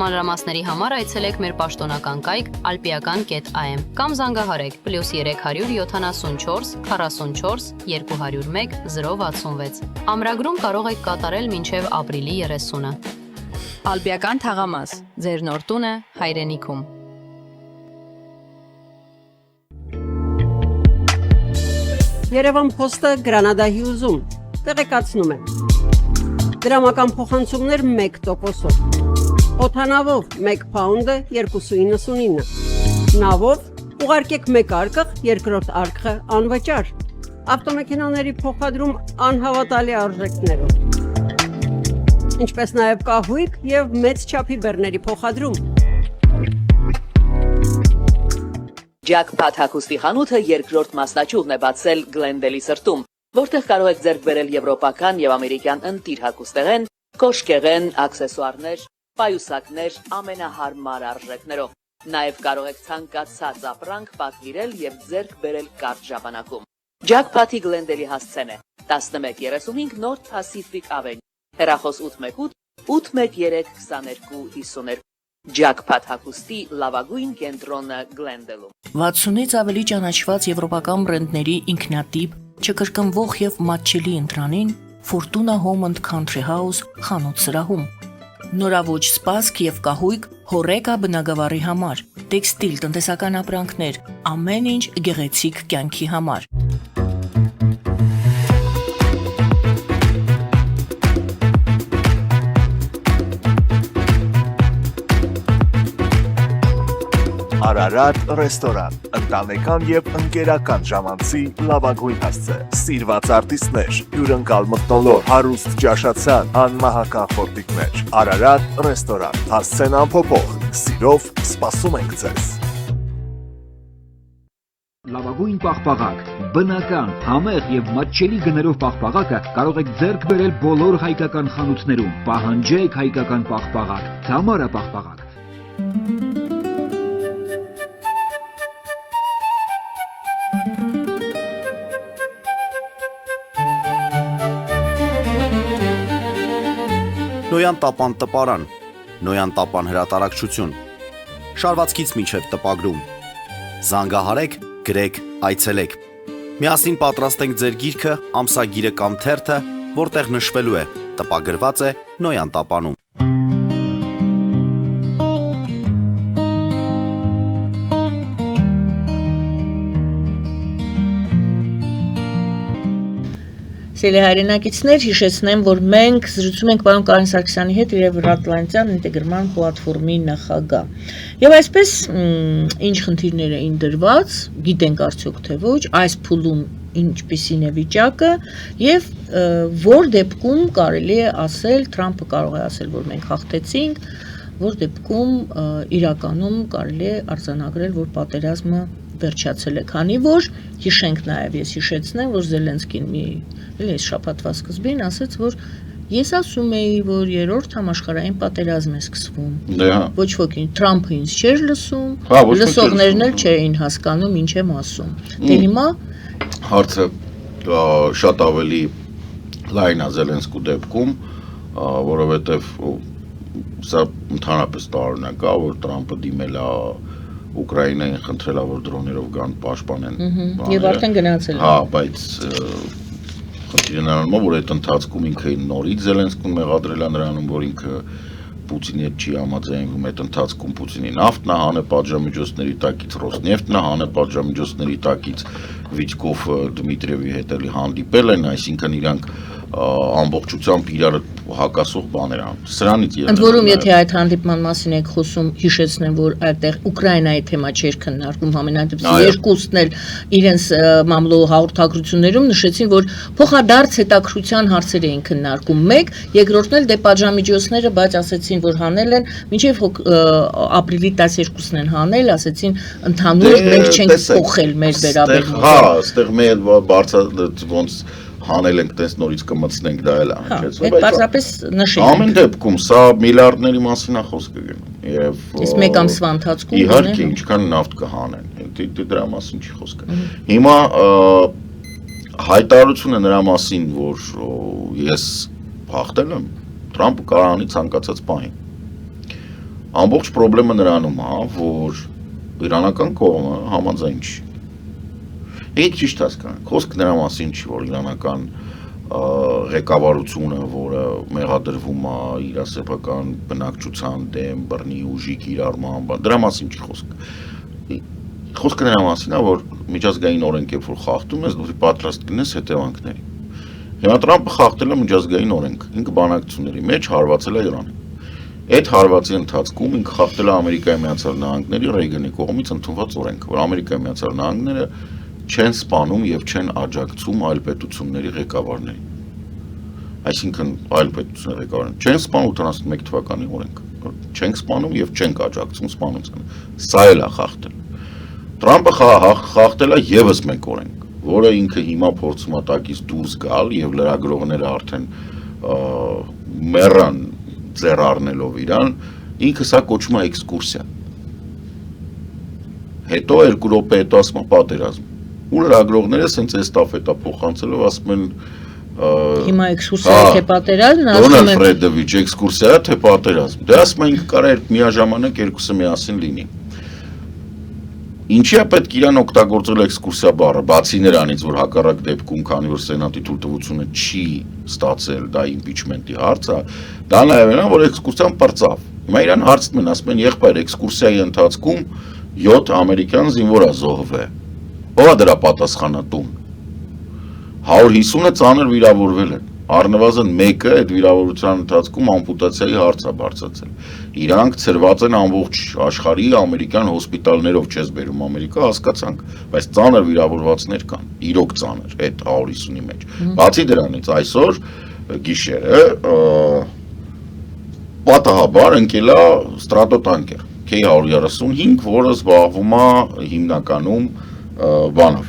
Մանրամասների համար այցելեք մեր պաշտոնական կայք alpiakan.am կամ զանգահարեք +374 44 201 066։ Ամրագրում կարող եք կատարել մինչև ապրիլի 30-ը։ Ալպիական թաղամաս, ձեր նոր տունը հայրենիքում։ Երևան փոստը Գրանադայի ուզում, տեղեկացնում եմ։ Դրամական փոխանցումներ 1%-ով։ Օդանավով 1 փաունդը 2.99։ Նավով ուղարկեք 1 արկղ, երկրորդ արկղը անվճար։ Ավտոմեքենաների փոխադրում անհավատալի արժեքներով։ Ինչպես նաև կահույք եւ մեծ չափի բեռների փոխադրում։ Jackpot հագուստի խանութը երկրորդ մասնաճյուղն է բացել Գլենդելի սրտում, որտեղ կարող եք ձեռք բերել եվրոպական եւ ամերիկյան ընտիր հագուստեղեն, կոշկեղեն, աքսեսուարներ, պայուսակներ ամենահարմար արժեքներով։ Նաեւ կարող եք ցանկացած ապրանք պատվիրել եւ ձեռք բերել կարճ ժամանակում։ Jackpot-ի Գլենդելի հասցեն է 1135 North Pacific Avenue, հեռախոս 818 813 2252։ Jackpot հագուստի լավագույն կենտրոնը Գլենդելում։ 60-ից ավելի ճանաչված եվրոպական բրենդների ինքնատիպ, չկրկնվող եւ մատչելի ընտրանին Fortuna Home and Country House խանութ սրահում։ Նորավոճ սպասք եւ կահույք հորեկա բնագավառի համար, տեքստիլ, տնտեսական ապրանքներ, ամեն ինչ գեղեցիկ կյանքի համար։ Արարատ ռեստորան, ընտանեկան եւ ընկերական ժամանցի լավագույն հասցե, սիրված արտիստներ, հյուրընկալ մթնոլորտ, հարուստ ճաշացան, անմահական խորտիկներ, Արարատ ռեստորան, հասցեն անփոփոխ, սիրով սպասում ենք ձեզ։ Լավագույն պաղպաղակ, բնական, համեղ եւ մատչելի գներով պաղպաղակը կարող եք ձեռք բերել բոլոր հայկական խանութներում։ Պահանջեք հայկական պաղպաղակ, Թամարա պաղպաղակ։ Նոյան տապան տպարան, Նոյան տապան հրատարակչություն, շարվածքից մինչև տպագրում, զանգահարեք, գրեք, այցելեք, միասին պատրաստենք ձեր գիրքը, ամսագիրը կամ թերթը, որտեղ նշվելու է, տպագրված է Նոյան տապանում։ Սիրելի հայրենակիցներ, հիշեցնեմ, որ մենք զրուցում ենք պարոն Կարեն Սարգսյանի հետ Եվրատլանտյան ինտեգրման պլատֆորմի նախագահ։ Եվ այսպես ինչ խնդիրներ էին դրված, գիտենք արդյոք թե ոչ, այս փուլում ինչպիսին է վիճակը եւ որ դեպքում կարելի է ասել, Թրամփը կարող է ասել, որ մենք հաղթեցինք, որ դեպքում իրականում կարելի է արձանագրել, որ պատերազմը վերջացել է, քանի որ հիշենք նաև, ես հիշեցնեմ, որ Զելենսկին այս շաբաթվա սկզբին ասաց, որ ես ասում էի, որ երրորդ համաշխարհային պատերազմ է սկսվում։ Ոչ ոքի, Թրամփը ինձ չէր լսում, լսողներն էլ չէին հասկանում, ինչ եմ ասում։ Դե հիմա հարցը շատ ավելի լայն է Զելենսկու դեպքում, որովհետև սա ընդհանրապես տարօրինակ է, որ Թրամփը դիմել է Ուկրաինային խնդրել է, որ դրոներով գան պաշտպանեն։ Եվ արդեն գնացել է։ Հա, բայց խնդիրը նրանում է, որ այդ ընթացքում ինքը նորից Զելենսկուն մեղադրել է նրանում, որ ինքը Պուտինի հետ չի համաձայնվում, այդ ընթացքում Պուտինի նավթն է հանել պատժամիջոցների տակից, Ռոսնեֆտն է հանել պատժամիջոցների տակից, Վիցկովը Դմիտրիևի հետ էլի հանդիպել են, այսինքն իրանք ամբողջությամբ իրար հակասող բաներ ան։ Սրանից Ընդ որում, եթե այդ հանդիպման մասին եք խոսում, հիշեցնեմ, որ այդտեղ Ուկրաինայի թեմա չէր քննարկում, համենայնդեպս երկուսն էլ իրենց մամլո հաղորդագրություններում նշեցին, որ փոխադարձ հետաքրության հարցեր էին քննարկում։ Մեկ, երկրորդն էլ դե պատժամիջոցները, բայց ասեցին, որ հանել են, մինչև ապրիլի 12-ն են հանել, ասեցին ընդհանուր մենք չենք փոխել մեր վերաբերմունքը։ Հա, այստեղ մեր ոնց հանել ենք, տես նորից կմցնենք, դա էլ է հնչեցնում, բայց պարզապես նշել ենք։ Ամեն դեպքում սա միլիարդների մասին է խոսքը գնում։ Եվ իսկ մեկ ամսվա ընթացքում իհարկե ինչքան նավթ կհանեն, դրա մասին չի խոսքը։ Հիմա հայտարարությունը նրա մասին, որ ես հաղթել եմ, Թրամփը կարող անի ցանկացած բան։ Ամբողջ խնդրումը նրանում է, որ իրանական կողմը համաձայն չի։ ඒක ճիշտ հասկանանք, խոսքը նրա մասին չի, որ իրանական ղեկավարությունը, որը մեղադրվում է իր սեփական բնակչության դեմ, բռնի ուժի կիրառման, դրա մասին չի խոսքը։ Խոսքը նրա մասին է, որ միջազգային օրենք երբ որ խախտում ես, դու պատրաստ կլինես հետևանքների։ Հիմա Թրամփը խախտել է միջազգային օրենք, ինքը բանակցությունների մեջ հարվածել է Իրանին։ Այդ հարվածի ընթացքում ինքը խախտել է Ամերիկայի Միացյալ Նահանգների Ռեյգանի կողմից ընդունված օրենք, որ Ամերիկայի Միացյալ Նահանգները չեն սպանում եւ չեն աջակցում այլ պետությունների ղեկավարներին։ Այսինքն այլ պետությունների ղեկավարներին չեն սպանում 81 թվականի օրենք, չեն սպանում եւ չեն աջակցում սպանությանը։ Սա էլ է խախտել։ Թրամփը խախտել է եւս մեկ օրենք, որը ինքը հիմա փորձում է տակից դուրս գալ եւ լրագրողները արդեն մեռան ձեռ առնելով իրան, ինքը սա կոչում է էքսկուրսիա։ Հետո 2 րոպե հետո ասում է պատերազմ։ Ու լրագրողները սենց էստաֆետա փոխանցելով ասում են հիմա էքսկուրսիա թե պատերազմ, ասում են Դոնալդ Ֆրեդովիչ էքսկուրսիա թե պատերազմ։ Դե ասում են ինքը կարող է միաժամանակ երկուսը միասին լինի։ Ինչի է պետք իրան օգտագործել էքսկուրսիա բառը, բացի նրանից, որ հակառակ դեպքում, քանի որ սենատի թույլտվությունը չի ստացել, դա իմպիչմենտի հարց է, դա նաև է, որ էքսկուրսիան պրծավ։ Հիմա իրան հարցնում են, ասում են եղբայր էքսկուրսիայի ընթացքում 7 ամերիկյան զինվոր է զոհվել։ Ո՞վ է դրա պատասխանատուն։ 150-ը ծանր վիրավորվել են։ առնվազն մեկը այդ վիրավորության ընթացքում ամպուտացիայի հարց է բարձրացել։ Իրանք ծրված են ամբողջ աշխարհի ամերիկյան հոսպիտալներով, չես բերում Ամերիկա, հասկացանք, բայց ծանր վիրավորվածներ կան, իրոք ծանր, այդ 150-ի մեջ։ Բացի դրանից այսօր գիշերը պատահաբար ընկել է ստրատոտանկեր K135, որը զբաղվում է հիմնականում բանով,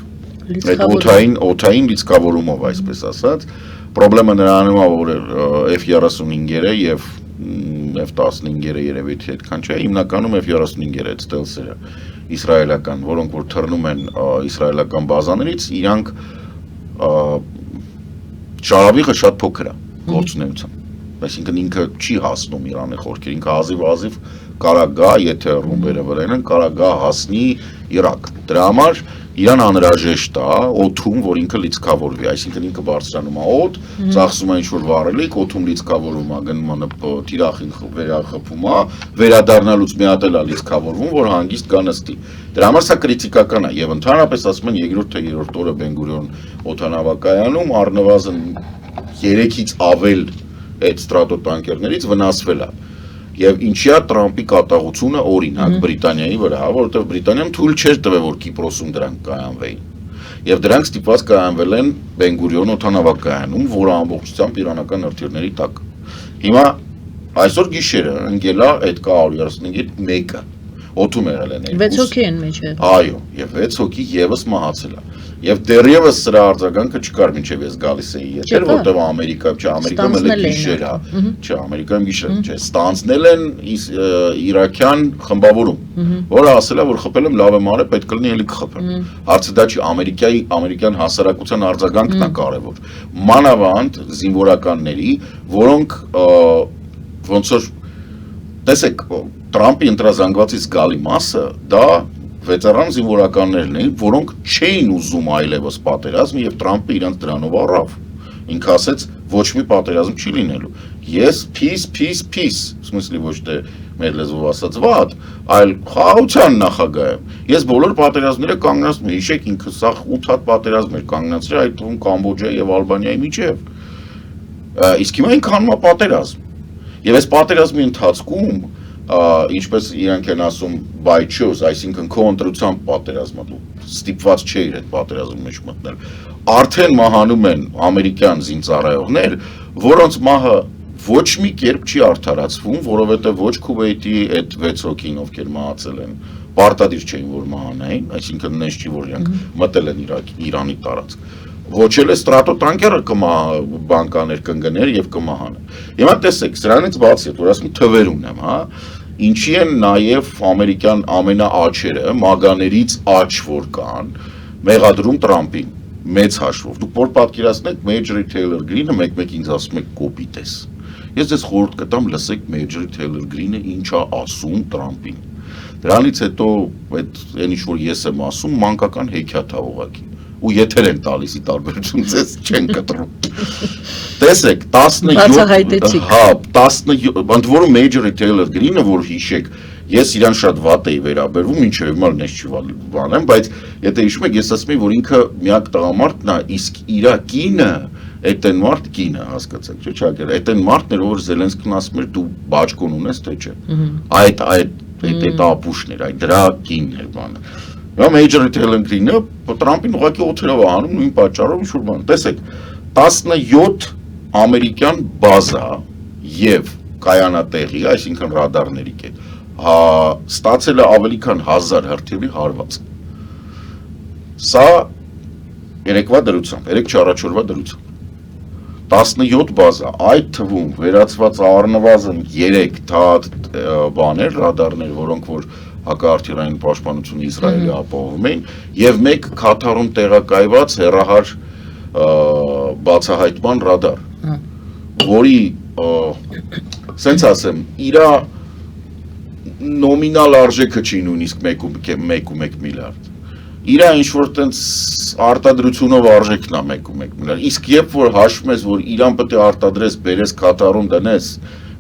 այդ օդային լիցքավորումով, այսպես ասած։ Պրոբլեմը նրանում է, որ F-35-երը եւ F-15-երը երևի թե այդքան չէ, հիմնականում F-35-երը, այդ ստելսերը իսրայելական, որոնք որ թռնում են իսրայելական բազաներից, իրանք շարավիղը շատ փոքր է գործունեությամբ, այսինքն ինքը չի հասնում Իրանի խորքեր, ինքը հազիվ կարա գա, եթե ռումբերը վրան են, կարա գա հասնի Իրաք։ Դրա համար Իրան անհրաժեշտ է օդում, որ ինքը լիցքավորվի, այսինքն ինքը բարձրանում է օդ, ծախսում է ինչ-որ վառելիք, օդում լիցքավորում է, գնում է թիրախին վերախփում է, վերադառնալուց մի հատ էլ է լիցքավորվում, որ հանգիստ կա նստի։ Դրա համար սա կրիտիկական է եւ ընդհանրապես ասում են երկրորդ թե երրորդ օրը Բեն-Գուրիոն օդանավակայանում առնվազն 3-ից ավել այդ ստրատոտանկերներից վնասվել է։ Եվ ինչի է Տրամպի կատաղությունը օրինակ Բրիտանիայի վրա, որովհետև Բրիտանիան թույլ չէր տվել, որ Կիպրոսում դրանք կայանվեին։ Եվ դրանք ստիպված կայանվել են Բեն-Գուրիոն օդանավակայանում, որը ամբողջությամբ իրանական հրթիռների տակ։ Հիմա այսօր գիշերը ընկել է այդ K135-ի մեկը, օդում եղել են 6 հոգի են մեջ է։ Այո, եւ 6 հոգի եւս մահացել է։ Եվ դեռևս սրա արձագանքը չկար, մինչև ես գալիս էի եթեր, որտեղ Ամերիկայում էլ գիշեր է, չէ, Ամերիկայում գիշեր չէ, ստանցնել են իրաքյան խմբավորում, որը ասել է, որ խփել եմ, լավ եմ արել, պետք է լինի էլի կխփեմ։ Հարցը դա չի, ամերիկյան հասարակության արձագանքն է կարևոր։ Մանավանդ զինվորականների, որոնք ոնց որ տեսեք, Տրամպի ընտրազանգվածից գալի մասը դա վետերան զինվորականներն էին, որոնք չէին ուզում այլևս պատերազմ եւ Տրամպը իրանց դրանով առավ։ Ինքը ասեց ոչ մի պատերազմ չի լինելու։ Ես peace, в смысле ոչ թե մեր լեզվով ասած վատ, այլ խաղաղության նախագահ եմ։ Ես բոլոր պատերազմները կանգնացնում եմ, հիշեք ինքը սա 8 հատ պատերազմ էր կանգնացրել, այդ թվում Կամբոջայի եւ Ալբանիայի միջև։ Իսկ հիմա ինքը անում է պատերազմ։ Եվ այս պատերազմի ընթացքում ինչպես իրանք են ասում by choice, այսինքն քո ընտրությամբ պատերազմը դու ստիպված չէիր այդ պատերազմի մեջ մտնել։ Արդեն մահանում են ամերիկյան զինծառայողներ, որոնց մահը ոչ մի կերպ չի արդարացվում, որովհետև ոչ Քուվեյթի այդ 6 հոգին, ովքեր մահացել են, պարտադիր չէին որ մահանային, այսինքն նես չի որ իրանք մտել են Իրանի տարածք։ Ոչ էլ է ստրատոտանկերը բանկաներ կընկներ եւ կմահանան։ Հիմա տեսեք, սրանից բացի, որ ասում թվեր ունեմ, հա, ինչի են նաեւ ամերիկյան ամենաաչերը, մագաներից աչ որ կան, մեղադրում Տրամպին, մեծ հաշվով։ Դուք որ պատկերացնեք Մեյջորի Թեյլոր Գրինը մեկ-մեկ ինձ ասում եք կոպիտ ես։ Ես ձեզ խորհուրդ կտամ լսեք Մեյջորի Թեյլոր Գրինը ինչ է ասում Տրամպին։ Դրանից հետո այդ այն ինչ որ ես եմ ասում, մանկական հեքիաթ է ուղղակի։ Ու եթեր են տալիս ի տարբերություն ձեզ չեն կտրում։ Տեսեք, 17, հա, 17, ընդ որում Մեյջորի Թեյլոր Գրինը, որ հիշեք, ես իրան շատ վատ էի վերաբերվում, ինչեւ հիմա նես չի բանեմ, բայց եթե հիշում եք, ես ասում եմ, որ ինքը միակ տղամարդն է, իսկ իր կինը, այդ այն մարդ կինը, հասկացեք, չէ՞, չակեր, այդ այն մարդն էր, որ Զելենսկին ասում էր դու բաճկոն ունես, թե չէ։ Այդ ապուշն էր, այդ դրա կինն էր բանը։ Նա Մեյջորի Թեյլոր Գրինը Տրամպին ուղղակի օթերով անում նույն պատճառով ինչ-որ բան։ Տեսեք, 17 ամերիկյան բազա եւ կայանատեղի, այսինքն ռադարների կետ, ստացել է ավելի քան 1000 հրթիռի հարված։ Սա երեկվա դրությամբ, 3-4 դրությամբ։ 17 բազա, այդ թվում վերացված առնվազն 3 բաներ, ռադարներ, որոնք որ հակաարթիռային պաշտպանությունը Իսրայելի ապահովում էին, եւ մեկ Քաթարում տեղակայված հեռահար բացահայտման ռադար, որի սենց ասեմ, իրա նոմինալ արժեքը չի նույնիսկ 1.1 միլիարդ։ Իրա ինչ-որ տենց արտադրությունով արժեքն է 1.1 միլիարդ։ Իսկ երբ որ հաշվում ես, որ իրան պետք է արտադրես, բերես Քաթարում դնես,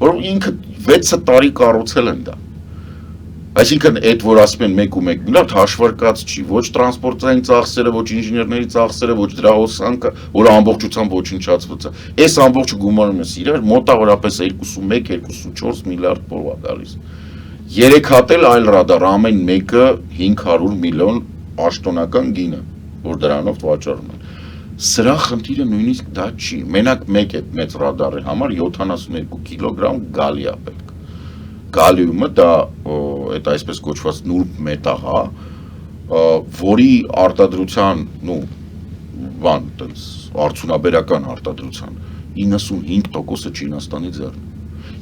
որ ինքը 6 տարի կառուցել են դա։ Այսինքն այդ որ ասում են 1.1 միլիարդ հաշվարկած չի, ոչ տրանսպորտային ծախսերը, ոչ ինժեներների ծախսերը, ոչ դրա հոսանքը, որը ամբողջությամբ ոչնչացված է։ Այս ամբողջը գումարում ես իրար, մոտավորապես 21-24 միլիարդ փող է գալիս։ 3 հատ էլ այլ ռադար, ամեն մեկը 500 միլիոն պաշտոնական գինը, որ դրանով վաճառում են։ Սրա խնդիրը նույնիսկ դա չի։ Մենակ մեկ այդ մեծ ռադարի համար 72 կիլոգրամ գալի է պետք։ Գալիումը դա այդ այսպես կոչված նուրբ մետաղ է, որի արտադրության, բան, տենց արդյունաբերական արտադրության 95%-ը Չինաստանի ձեռն է։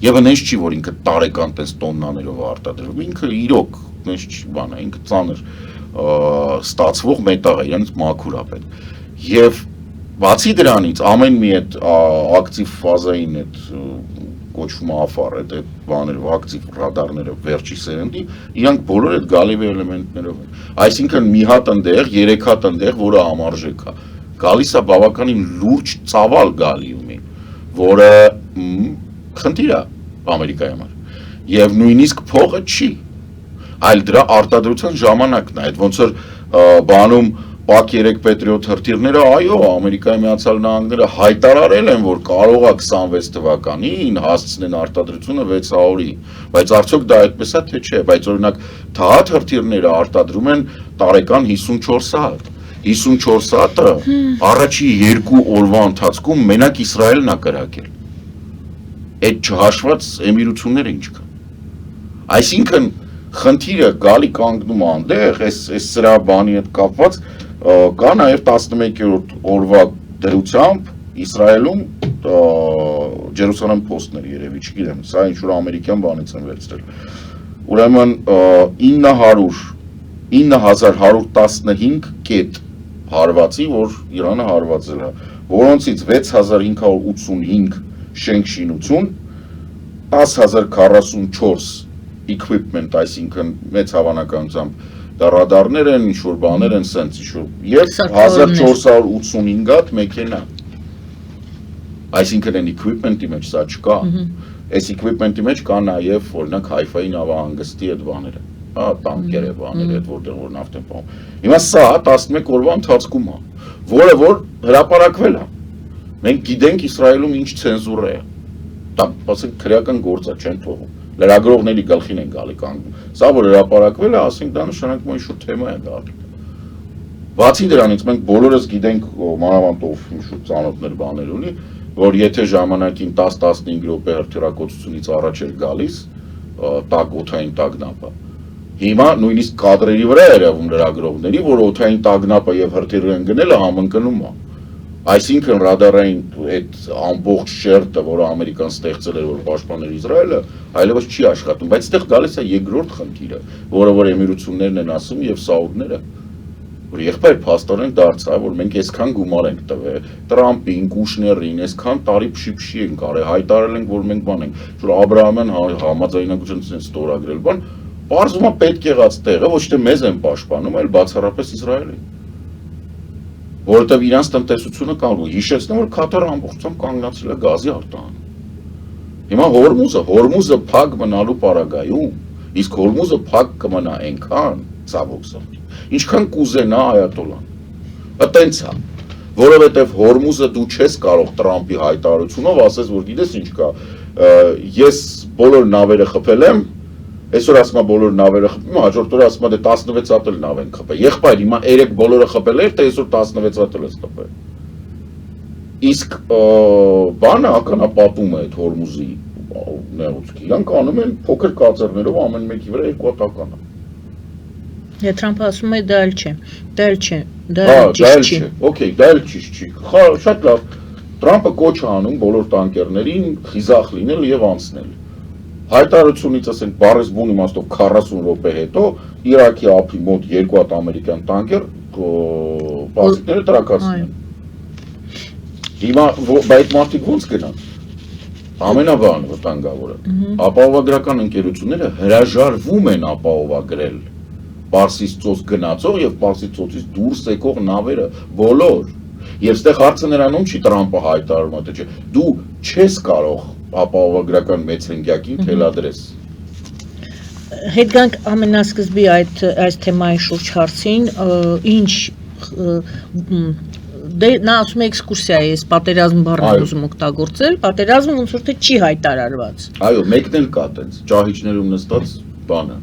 Եվ այնպես չի, որ ինքը տարեկան տես տոննաներով արտադրվում, ինքը իրոք, այնպես չի, բան է, ինքը ծանր ստացվող մետաղ է, իրանից մաքուր է պետք։ Եվ բացի դրանից ամեն մի այդ ակտիվ ֆազային այդ կոչվում է AFAR, այդ բաները, ակտիվ ռադարները վերջի սերնդի, իրանք բոլոր այդ գալիվի էլեմենտներով են։ Այսինքն մի հատ ընդեղ, 3 հատ ընդեղ, որը համարժեք է։ Գալիս է բավականին լուրջ ծավալ գալիումի, որը խնդիր է Ամերիկայի համար։ Եվ նույնիսկ փողը չի, այլ դրա արտադրության ժամանակն է, այդ ոնց որ բանում Պակ 3 Պետրիոտ հրթիռները, այո, Ամերիկայի Միացյալ Նահանգները հայտարարել են, որ կարող է 26 թվականին հասցնեն արտադրությունը 600-ի, բայց արդյոք դա այդպես է, թե չէ, բայց օրինակ Թհատ հրթիռները արտադրում են տարեկան 54 հատ, 54 հատը առաջի 2 օրվա ընթացքում մենակ Իսրայելն է կրակել, այդ չհաշված էմիրությունները ինչ կան, այսինքն խնդիրը գալի կանգնում անդեղ, այս սրա բանի հետ կապված կա նաև 11-րդ օրվա դրությամբ Իսրայելում Ջերուսալեմ Post-ներ երևի, չգիտեմ, սա ինչ-որ ամերիկյան բանից են վերցրել։ Ուրեմն 9115 կետ հարվածի, որ Իրանը հարվածել է, որոնցից 6585 շենք շինություն, 10044 equipment, այսինքն մեծ հավանականությամբ դա ռադարներ են, ինչ-որ բաներ են, սենց ինչ-որ, և 1485 հատ մեքենա, այսինքն են equipment-ի մեջ սա չկա, այս equipment-ի մեջ կա նաև, օրինակ Հայֆայի նավահանգստի այդ բաները, տանկերը բաները, այդ որտեղ որ նավթ են պահում, հիմա սա 11 օրվա ընթացքում է, որը որ հրապարակվել է, մենք գիտենք Իսրայելում ինչ ցենզուրա է, դա ասենք քրեական գործ է, չեն թողում, լրագրողների գլխին են գալի կանգնում, սա որ հրապարակվել է, ասենք դա նշանակում է ինչ-որ թեմա է գալի։ Բացի դրանից մենք բոլորս գիտենք, մանավանդ ով ինչ-որ ծանոթներ բաներ ունի, որ եթե ժամանակին 10-15 րոպե հրթիռակոծությունից առաջ էր գալիս, տակ օդային տագնապը, հիմա նույնիսկ կադրերի վրա է երևում լրագրողների, որ օդային տագնապը եւ հրթիռը են գնել համընկնում է։ Այսինքն ռադարային այդ ամբողջ շերտը, որը Ամերիկան ստեղծել էր, որ պաշտպաներ Իսրայելը, այլևս չի աշխատում, բայց այդտեղ գալիս է երկրորդ խնդիրը, որը որ էմիրություններն են ասում եւ Սաուդները, որ եղբայր փաստորեն դարձա, որ մենք այսքան գումար ենք տվել Տրամփին, Կուշներին, այսքան տարի փշի ենք արել, հայտարարել ենք, որ մենք բան ենք, որ Աբրահամյան համաձայնագրությունից ստորագրել բան, բարձում է պետք եղած տեղը, ոչ թե մեզ են պաշտպանում, այլ բացառապես Իսրայելին։ Որովհետև իրանց տնտեսությունը կանգնում, հիշեցնեմ, որ Քաթարը ամբողջությամբ կանգնացել է գազի արտահանում։ Հիմա Հորմուզը փակ մնալու պարագայում, իսկ Հորմուզը փակ կմնա այնքան, ցավոք սրտի, ինչքան կուզենա Այաթոլան։ Այտենց է, որովհետև Հորմուզը դու չես կարող Տրամփի հայտարարությունով ասես, որ գիտես ինչ կա, ես բոլոր նավերը խփել եմ, այսօր ասում է բոլոր նավերը խփում, հաջորդ օրը ասում է դե 16 հատ էլ նավ են խփել։ Եղբայր, հիմա 3 բոլորը խփել էր, թե այսօր 16 հատ էլ ես խփել։ Իսկ բանը ականապատում է այդ Հորմուզի նեղուցքի, իրանք անում են փոքր կածերներով ամեն մեկի վրա 2 հատ ականը։ Եթե Թրամփը ասում է դա էլ չէ, օքեյ, դա էլ ճիշտ չի։ Շատ լավ։ Տրամփը կոչ է անում բոլոր տանկերներին խիզախ լինել եւ անցնել։ Հայտարարությունից ասենք բառեզբուն իմաստով 40 րոպե հետո Իրաքի ափի մոտ 2 հատ ամերիկյան տանկեր բազիկները տրակացնում են։ Հիմա այդ մարդիկ ոնց գնան։ Ամենաբանը վտանգավորը։ Ապահովագրական ընկերությունները հրաժարվում են ապահովագրել Պարսից ծոց գնացող եւ Պարսից ծոցից դուրս եկող նավերը բոլոր։ Եվ այստեղ հարցը նրանում չի Տրամփը հայտարարում է, թե չէ։ Դու չես կարող ապահովագրական մեծ հնգյակին թելադրես։ հետ գանք ամենասկզբի այս թեմայի շուրջ հարցին, ինչ դե նա ասում է էքսկուրսիա է, ես պատերազմ բառն ուզում օգտագործել, պատերազմը ոնց որ թե չի հայտարարված։ Այո, մեկն էլ կա տենց, ճահիճներում նստած բանը։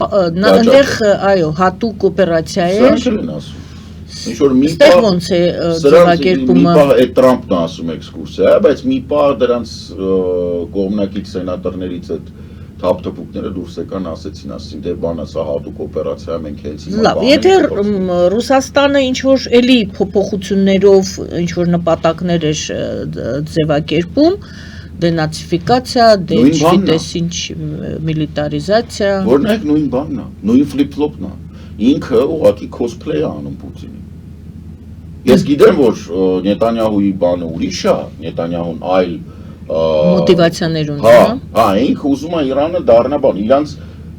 Այնտեղ, այո, հատուկ օպերացիա է։ Սրանք են ասում։ Ինչ որ մի Ստեղ ոնց է ձևակերպումը։ Մի պահ այդ Տրամպն ասում էքսկուրսիա, բայց մի պահ դրանց կողմնակից սենատորներից այդ թափթփուկները դուրս եկան ասեցին դե բանը սա հատուկ օպերացիա է, մենք հենց հիմա։ Լավ, եթե Ռուսաստանը ինչ որ էլի փոփոխություններով ինչ որ նպատակներ էր ձևակերպում, դենացիֆիկացիա, դե չգիտես ինչ միլիտարիզացիա։ Որնայք նույն բանն է, նույն ֆլիփ-ֆլոպն է։ Ինքը ուղղակի cosplay է անում Պուտինին։ Ես գիտեմ, որ Նետանյահուի բանը ուրիշ է, Նետանյահուն այլ մոտիվացիաներ ունի, հա, ինքը ուզում է Իրանը դառնա բան, իրանց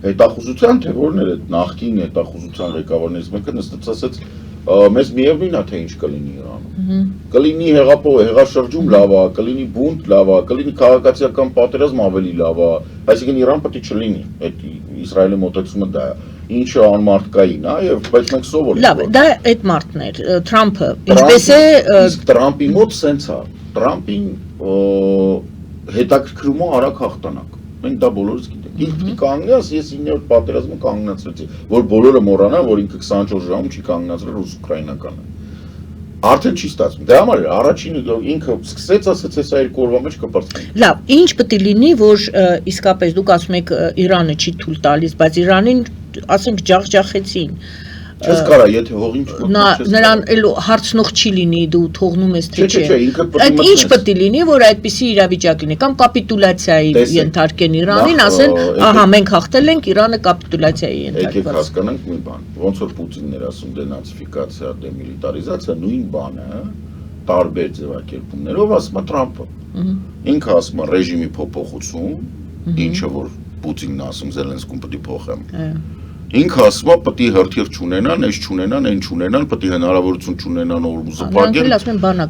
հետախուզության թե որն էր այդ նախկին հետախուզության ղեկավարներից մեկը նստած ասեց, մեզ միևնույն է թե ինչ կլինի Իրանում։ Կլինի հեղաշրջում լավ է, կլինի բունտ լավ է, կլինի քաղաքացիական պատերազմ ավելի լավ է, այսինքն Իրան պետք է չլինի, այդ Իսրայելի մոտեցումը դա է։ Ինչը անմարտկային է, եւ բայց մենք սովոր ենք։ Լավ, դա այդ մարդն էր, Թրամփը, ինչպես է Տրամպի մոտ սենց է, Տրամպին հետաքրքրում է արագ հաղթանակ։ Մենք դա բոլորս գիտենք։ Ինքը պիտի կանգնած, ես 9-րդ պատերազմը կանգնացրեցի, որ բոլորը մոռանան, որ ինքը 24 ժամում չի կանգնացրել ռուս-ուկրաինականը։ Արդեն չի ստացվում։ Դե համար առաջինը ինքը սկսեց ասեց, հեսա երկու օրվա մեջ կպրծվի։ Լավ, ինչ պետք է լինի, որ իսկապես դուք ասում եք Իրանը չի թույլ տալիս, բայց Իրանին ասենք ջախջախեցին։ Չես կարա, եթե հողին չմտնես։ Նրան էլ հարցնող չի լինի, դու թողնում ես թե չէ։ Այդ ինչ պետք է լինի, որ այդպիսի իրավիճակ լինի, կամ կապիտուլյացիայի ենթարկեն Իրանին, ասեն, ահա մենք հաղթել ենք, Իրանը կապիտուլյացիայի ենթարկված։ Եկեք հասկանանք մի բան, ոնց որ Պուտինն էր ասում դենացիֆիկացիա, դեմիլիտարիզացիա, նույն բանը տարբեր ձևակերպումներով ասում է Տրամպը։ Ինքը ասում է ռեժիմի փոփոխություն, ինչը որ Պուտինն ասում Զելենսկուն պետք է փոխեմ։ Ինքը ասում է պետք է հրթիռ չունենան, այս չունենան, այն չունենան, պետք է հնարավորություն չունենան Օրմուզը փակեն։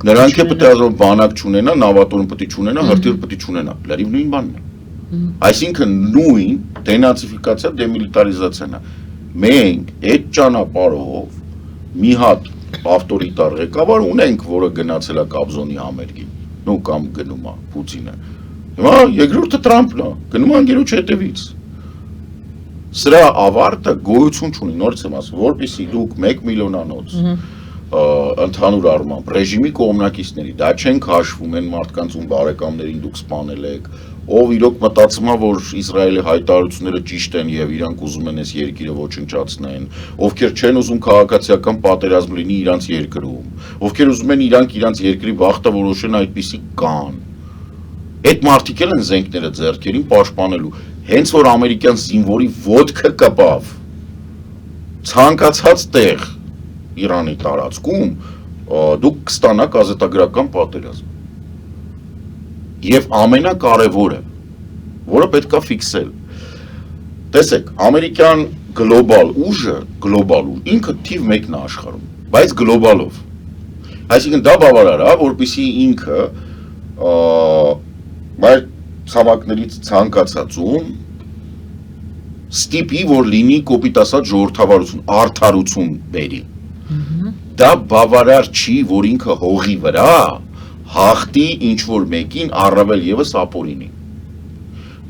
Նրանք էլ պետք է ասում բանակ չունենան, նավատորմ պետք է չունենան, հրթիռ պետք է չունենան։ Լրիվ նույն բանն է։ Այսինքն նույն դենացիֆիկացիա, դեմիլիտարիզացիան է։ Մենք այդ ճանապարհով մի հատ ավտորիտար ղեկավար ունենք, որը գնացել է Կաբզոնի համերգին, նո կամ գնում է Պուտինը։ Հիմա երկրորդը Տրամպն է, գնում է անգերոջ հետևից։ Սրա ավարտը գոյություն չունի, նորից եմ ասում, որպեսզի դուք 1 միլիոնանոց ընդհանուր առմամբ ռեժիմի կողմնակիցների, դա չենք հաշվում այն մարդկանց ում բարեկամներին դուք սպանել եք, ով իրոք մտածում է, որ Իսրայելի հայտարարությունները ճիշտ են եւ իրանք ուզում են այս երկիրը ոչնչացնեն, ովքեր չեն ուզում քաղաքացիական պատերազմ լինի իրանց երկրում, ովքեր ուզում են իրանք երկրի բախտը որոշեն, այդպիսի կան։ Այդ մարդիկ են զենքները ձեռքերին պաշտպանելու։ Հենց որ ամերիկյան զինվորի ոտքը կպավ ցանկացած տեղ Իրանի տարածքում, դուք կստանաք ազատագրական պատերազմ։ Եվ ամենակարևորը, որը պետք է ֆիքսել։ Տեսեք, ամերիկյան գլոբալ ուժը, ինքը թիվ 1-ն է աշխարհում, բայց գլոբալով։ Այսինքն դա բավարար է, որպեսզի ինքը բայց ցամաքներից ցանկացածում ստիպի, որ լինի կոպիտ ասած ժողովրդավարություն, արդարություն բերի։ Դա բավարար չի, որ ինքը հողի վրա հաղթի ինչ-որ մեկին առավել եւս ապօրինի։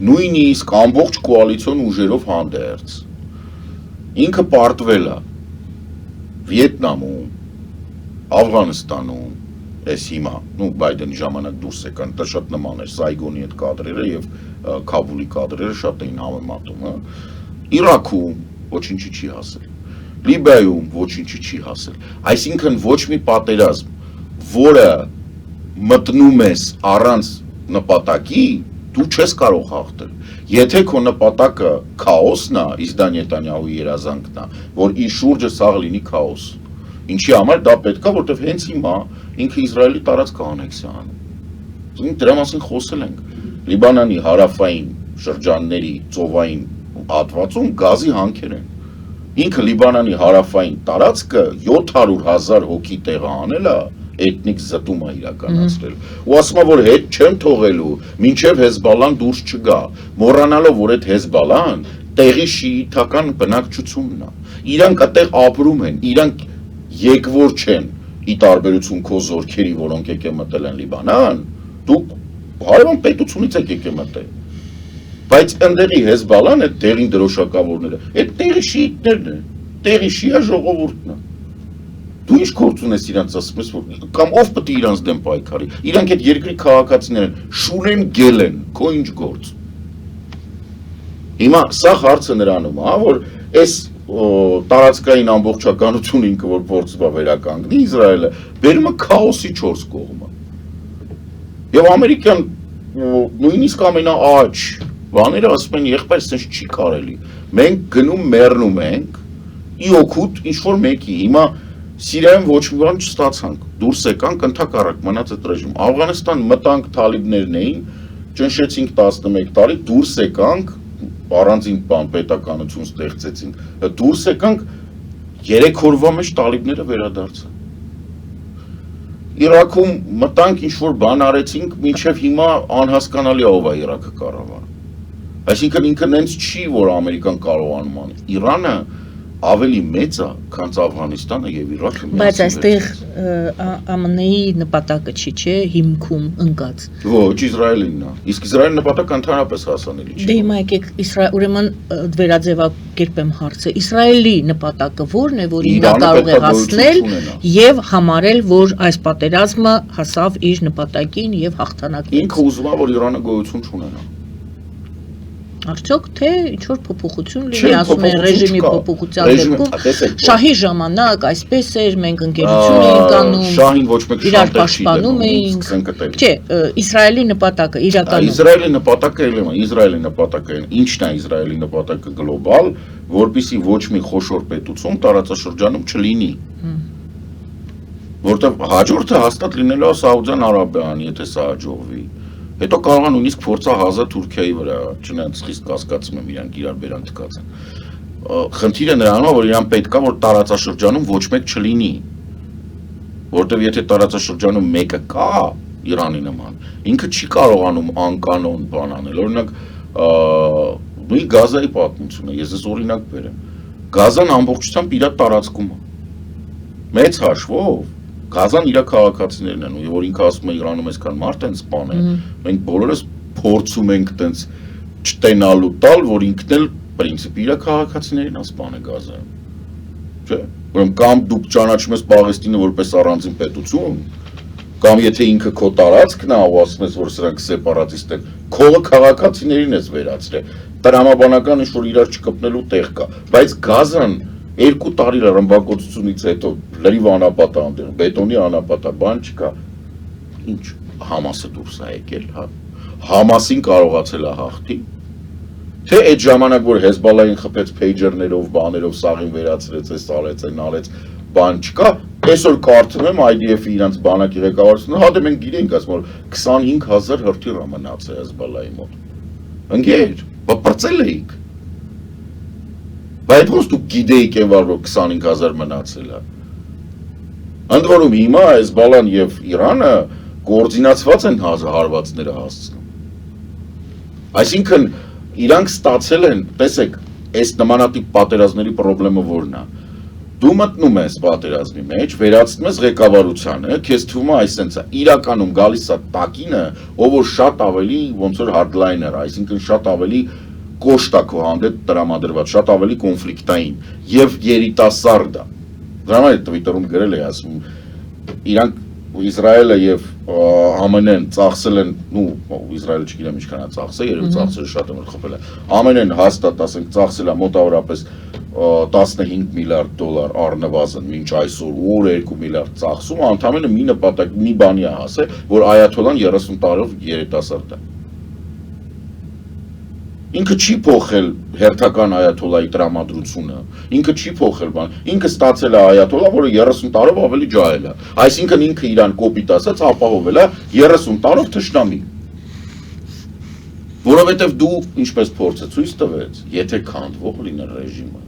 Նույնիսկ ամբողջ կոալիցիոն ուժերով հանդերձ։ Ինքը պարտվել է Վիետնամում, Աֆղանստանում, այս հիմա, Բայդենի ժամանակ դուրս եկան, դա շատ նման էր Սայգոնի այդ կադրերը եւ Քաբուլի կադրերը շատ էին համեմատում, հա։ Իրաքում ոչինչի չի հասել։ Լիբիայում ոչինչի չի հասել։ Այսինքն ոչ մի պատերազմ, որը մտնում ես առանց նպատակի, դու չես կարող հաղթել։ Եթե քո նպատակը քաոսն է, իսկ դա Նետանյահուի երազանքն է, որ իր շուրջը սաղ լինի քաոս։ Ինչի համար դա պետք է, որտեղ հենց հիմա ինքը Իսրայելի տարածքը անեքսիա անում։ Դրա մասին խոսել ենք։ Լիբանանի հարավային շրջանների ծովային հատվածում գազի հանքեր են։ Ինքը Լիբանանի հարավային տարածքը 700,000 հոգի տեղը անել է, էթնիկ զտում է իրականացրել։ Ու ասում է, որ հետ չեմ թողելու, մինչև Հեզբալլան դուրս չգա, մոռանալով, որ այդ Հեզբալլան տեղի շիիթական բնակչությունն է։ Իրանք այդտեղ ապրում են, իրանք եկվոր չեն, ի տարբերություն քո զորքերի, որոնք եկել մտել են Լիբանան, դուք հարևան պետությունից եկել մտել։ Բայց ընդեղի Հեզբալան այդ տեղին դրոշակավորները, այդ տեղի շիիտներն են, տեղի շիա ժողովուրդն է։ Դու ինչ գործ ունես իրանց ասում ես, որ կամ ով պետք է իրանց դեմ պայքարի։ Իրանք այդ երկրի քաղաքացիներ են, շուրեն գել են, քո ինչ գործ։ Հիմա սա հարցը նրանում է, որ այս տարածքային ամբողջականություն ինքը որ փորձում է վերականգնի Իսրայելը, բերում է քաոսի 4 կողմը։ Եվ ամերիկյան նույնիսկ ամենաաճ բաները ասում են, եղբայր, սենց չի կարելի։ Մենք գնում մեռնում ենք, ի օգուտ ինչ-որ մեկի։ Հիմա Սիրիայում ոչ մի բան չստացանք, դուրս եկանք, ընդհակառակ մնաց այդ ռեժիմ։ Աֆղանստան մտանք թալիբներն էին, ճնշեցինք 11 տարի, դուրս եկանք, առանձին բան պետականություն ստեղծեցինք, դուրս եկանք 3 օրվա մեջ տալիբները վերադարձան։ Իրաքում մտանք ինչ-որ բան արեցինք, մինչև հիմա անհասկանալի ով է Իրաքը կառավարում։ Այսինքն ինքը նենց չի, որ Ամերիկան կարողանում անի։ Իրանը ավելի մեծ է, քան Աֆղանստանը եւ Իրաքը։ Բայց այստեղ ԱՄՆ-ի նպատակը չի, չէ, հիմքում ընկած։ Ոչ, Իսրայելինն է։ Իսկ Իսրայելի նպատակը ընդհանրապես հասանելի չէ։ Դե հիմա եկեք ուրեմն վերաձևակերպեմ հարցը։ Իսրայելի նպատակը ո՞րն է, որ նա կարող է հասնել եւ համարել, որ այս պատերազմը հասավ իր նպատակին եւ հաղթանակին։ Ինքը ուզում է, որ Իրանը գոյություն չունենա։ Արդյոք թե ինչ-որ փոփոխություն լինի, ասում են ռեժիմի փոփոխության դեպքում, շահի ժամանակ այսպես էր, մենք ընկերություն էինք անում, շահին ոչ մեկ իրար պաշտպանում էինք, չէ, Իսրայելի նպատակը իրականում։ Իսրայելի նպատակը ելեմ է, Իսրայելի նպատակը ինչն է Իսրայելի նպատակը գլոբալ, որպեսզի ոչ մի խոշոր պետություն տարածաշրջանում չլինի։ Որտեղ հաջորդը հաստատ լինելու է Սաուդյան Արաբիան, եթե սա հաջողվի։ Հետո կարող է նույնիսկ փորձահազա Թուրքիայի վրա, չնայած խիստ կասկածում եմ իրանք իրար բերան թքած են։ Խնդիրը նրանում է, որ իրան պետք է որ տարածաշրջանում ոչ մեկ չլինի։ Որտեղ եթե տարածաշրջանում մեկը կա Իրանի նման, ինքը չի կարողանում անկանոն բան անել։ Օրինակ, նույն Գազայի պատմությունը, ես ես օրինակ բերեմ։ Գազան ամբողջությամբ իր տարածքում է։ Մեծ հաշվով Գազան իր քաղաքացիներն են, ու որ ինքը ասում է Իրանում այսքան մարդ են սպանել, մենք բոլորս փորձում ենք տենց չտենալու տալ, որ ինքն էլ պրինցիպի իր քաղաքացիներին սպանել Գազայում։ Չէ՞։ Ուրեմն կամ դուք ճանաչում ես Պաղեստինը որպես առանձին պետություն, կամ եթե ինքը քո տարածքն է, ու ասում ես, որ սրանք սեպարատիստ են, քո քաղաքացիներին ես վերացրել։ Տրամաբանական ինչ-որ իրար չկպնելու տեղ կա, բայց Գազան 2 տարի ռմբակոծությունից հետո լրիվ անապատ է այնտեղ, բետոնի անապատ է, բան չկա։ Ինչ Համասը դուրս է եկել, հա։ Համասին կարողացել է հաղթի։ Թե այդ ժամանակ որ Հեզբալային խփեց փեյջերներով, բաներով սաղին վերացրեց, այս արեց, այն արեց, բան չկա։ Այսօր կարդում եմ IDF-ի իրանց բանակի ղեկավարությունը, հա դե մենք գիտենք, ասում որ 25000 հրթիռ է մնացել Հեզբալայի մոտ։ Ընկեր, բացել էիք։ Բայց ոնց դուք գիտեիք որ 25000 մնացել է։ Ընդ որում հիմա Հեզբալան եւ Իրանը կոորդինացված են հարվածները հասցնում։ Այսինքն իրանք ստացել են, տեսեք, այս նմանատիպ պատերազմների խնդրումը որն է։ Դու մտնում ես պատերազմի մեջ, վերացնում ես ղեկավարությանը, քեզ թվում է այսպես է, իրականում գալիս է տակինը, ով որ շատ ավելի ոնց որ hardliner, այսինքն շատ ավելի կոշտ է քո հանդեպ տրամադրված, շատ ավելի կոնֆլիկտային եւ երիտասարդ է։ Դրա համար Twitter-ում գրել է ասում, իրանք Իսրայելը եւ ԱՄՆ-ն ծախսել են, Իսրայելը չգիտեմ ինչքան է ծախսել, երբ ծախսերը շատ են խփել են։ ԱՄՆ-ն հաստատ ասենք ծախսել է մոտավորապես $15 միլիարդ առնվազն մինչ այսօր օր 2 միլիարդ ծախսում, ընդամենը մի նպատակ, մի բանի է հասել, որ Այաթոլան 30 տարով երիտասարդ է։ Ինքը չի փոխել հերթական Այաթոլայի տրամադրությունը, ինքը չի փոխել բան, ինքը ստացել է Այաթոլա, որը 30 տարով ավելի ջահել է, այսինքն ինքը իրան կոպիտ ասած ապահովել է 30 տարով թշնամի։ Որովհետև դու ինչպես փորձը ցույց տվեց, եթե քանդվող լիներ ռեժիմը,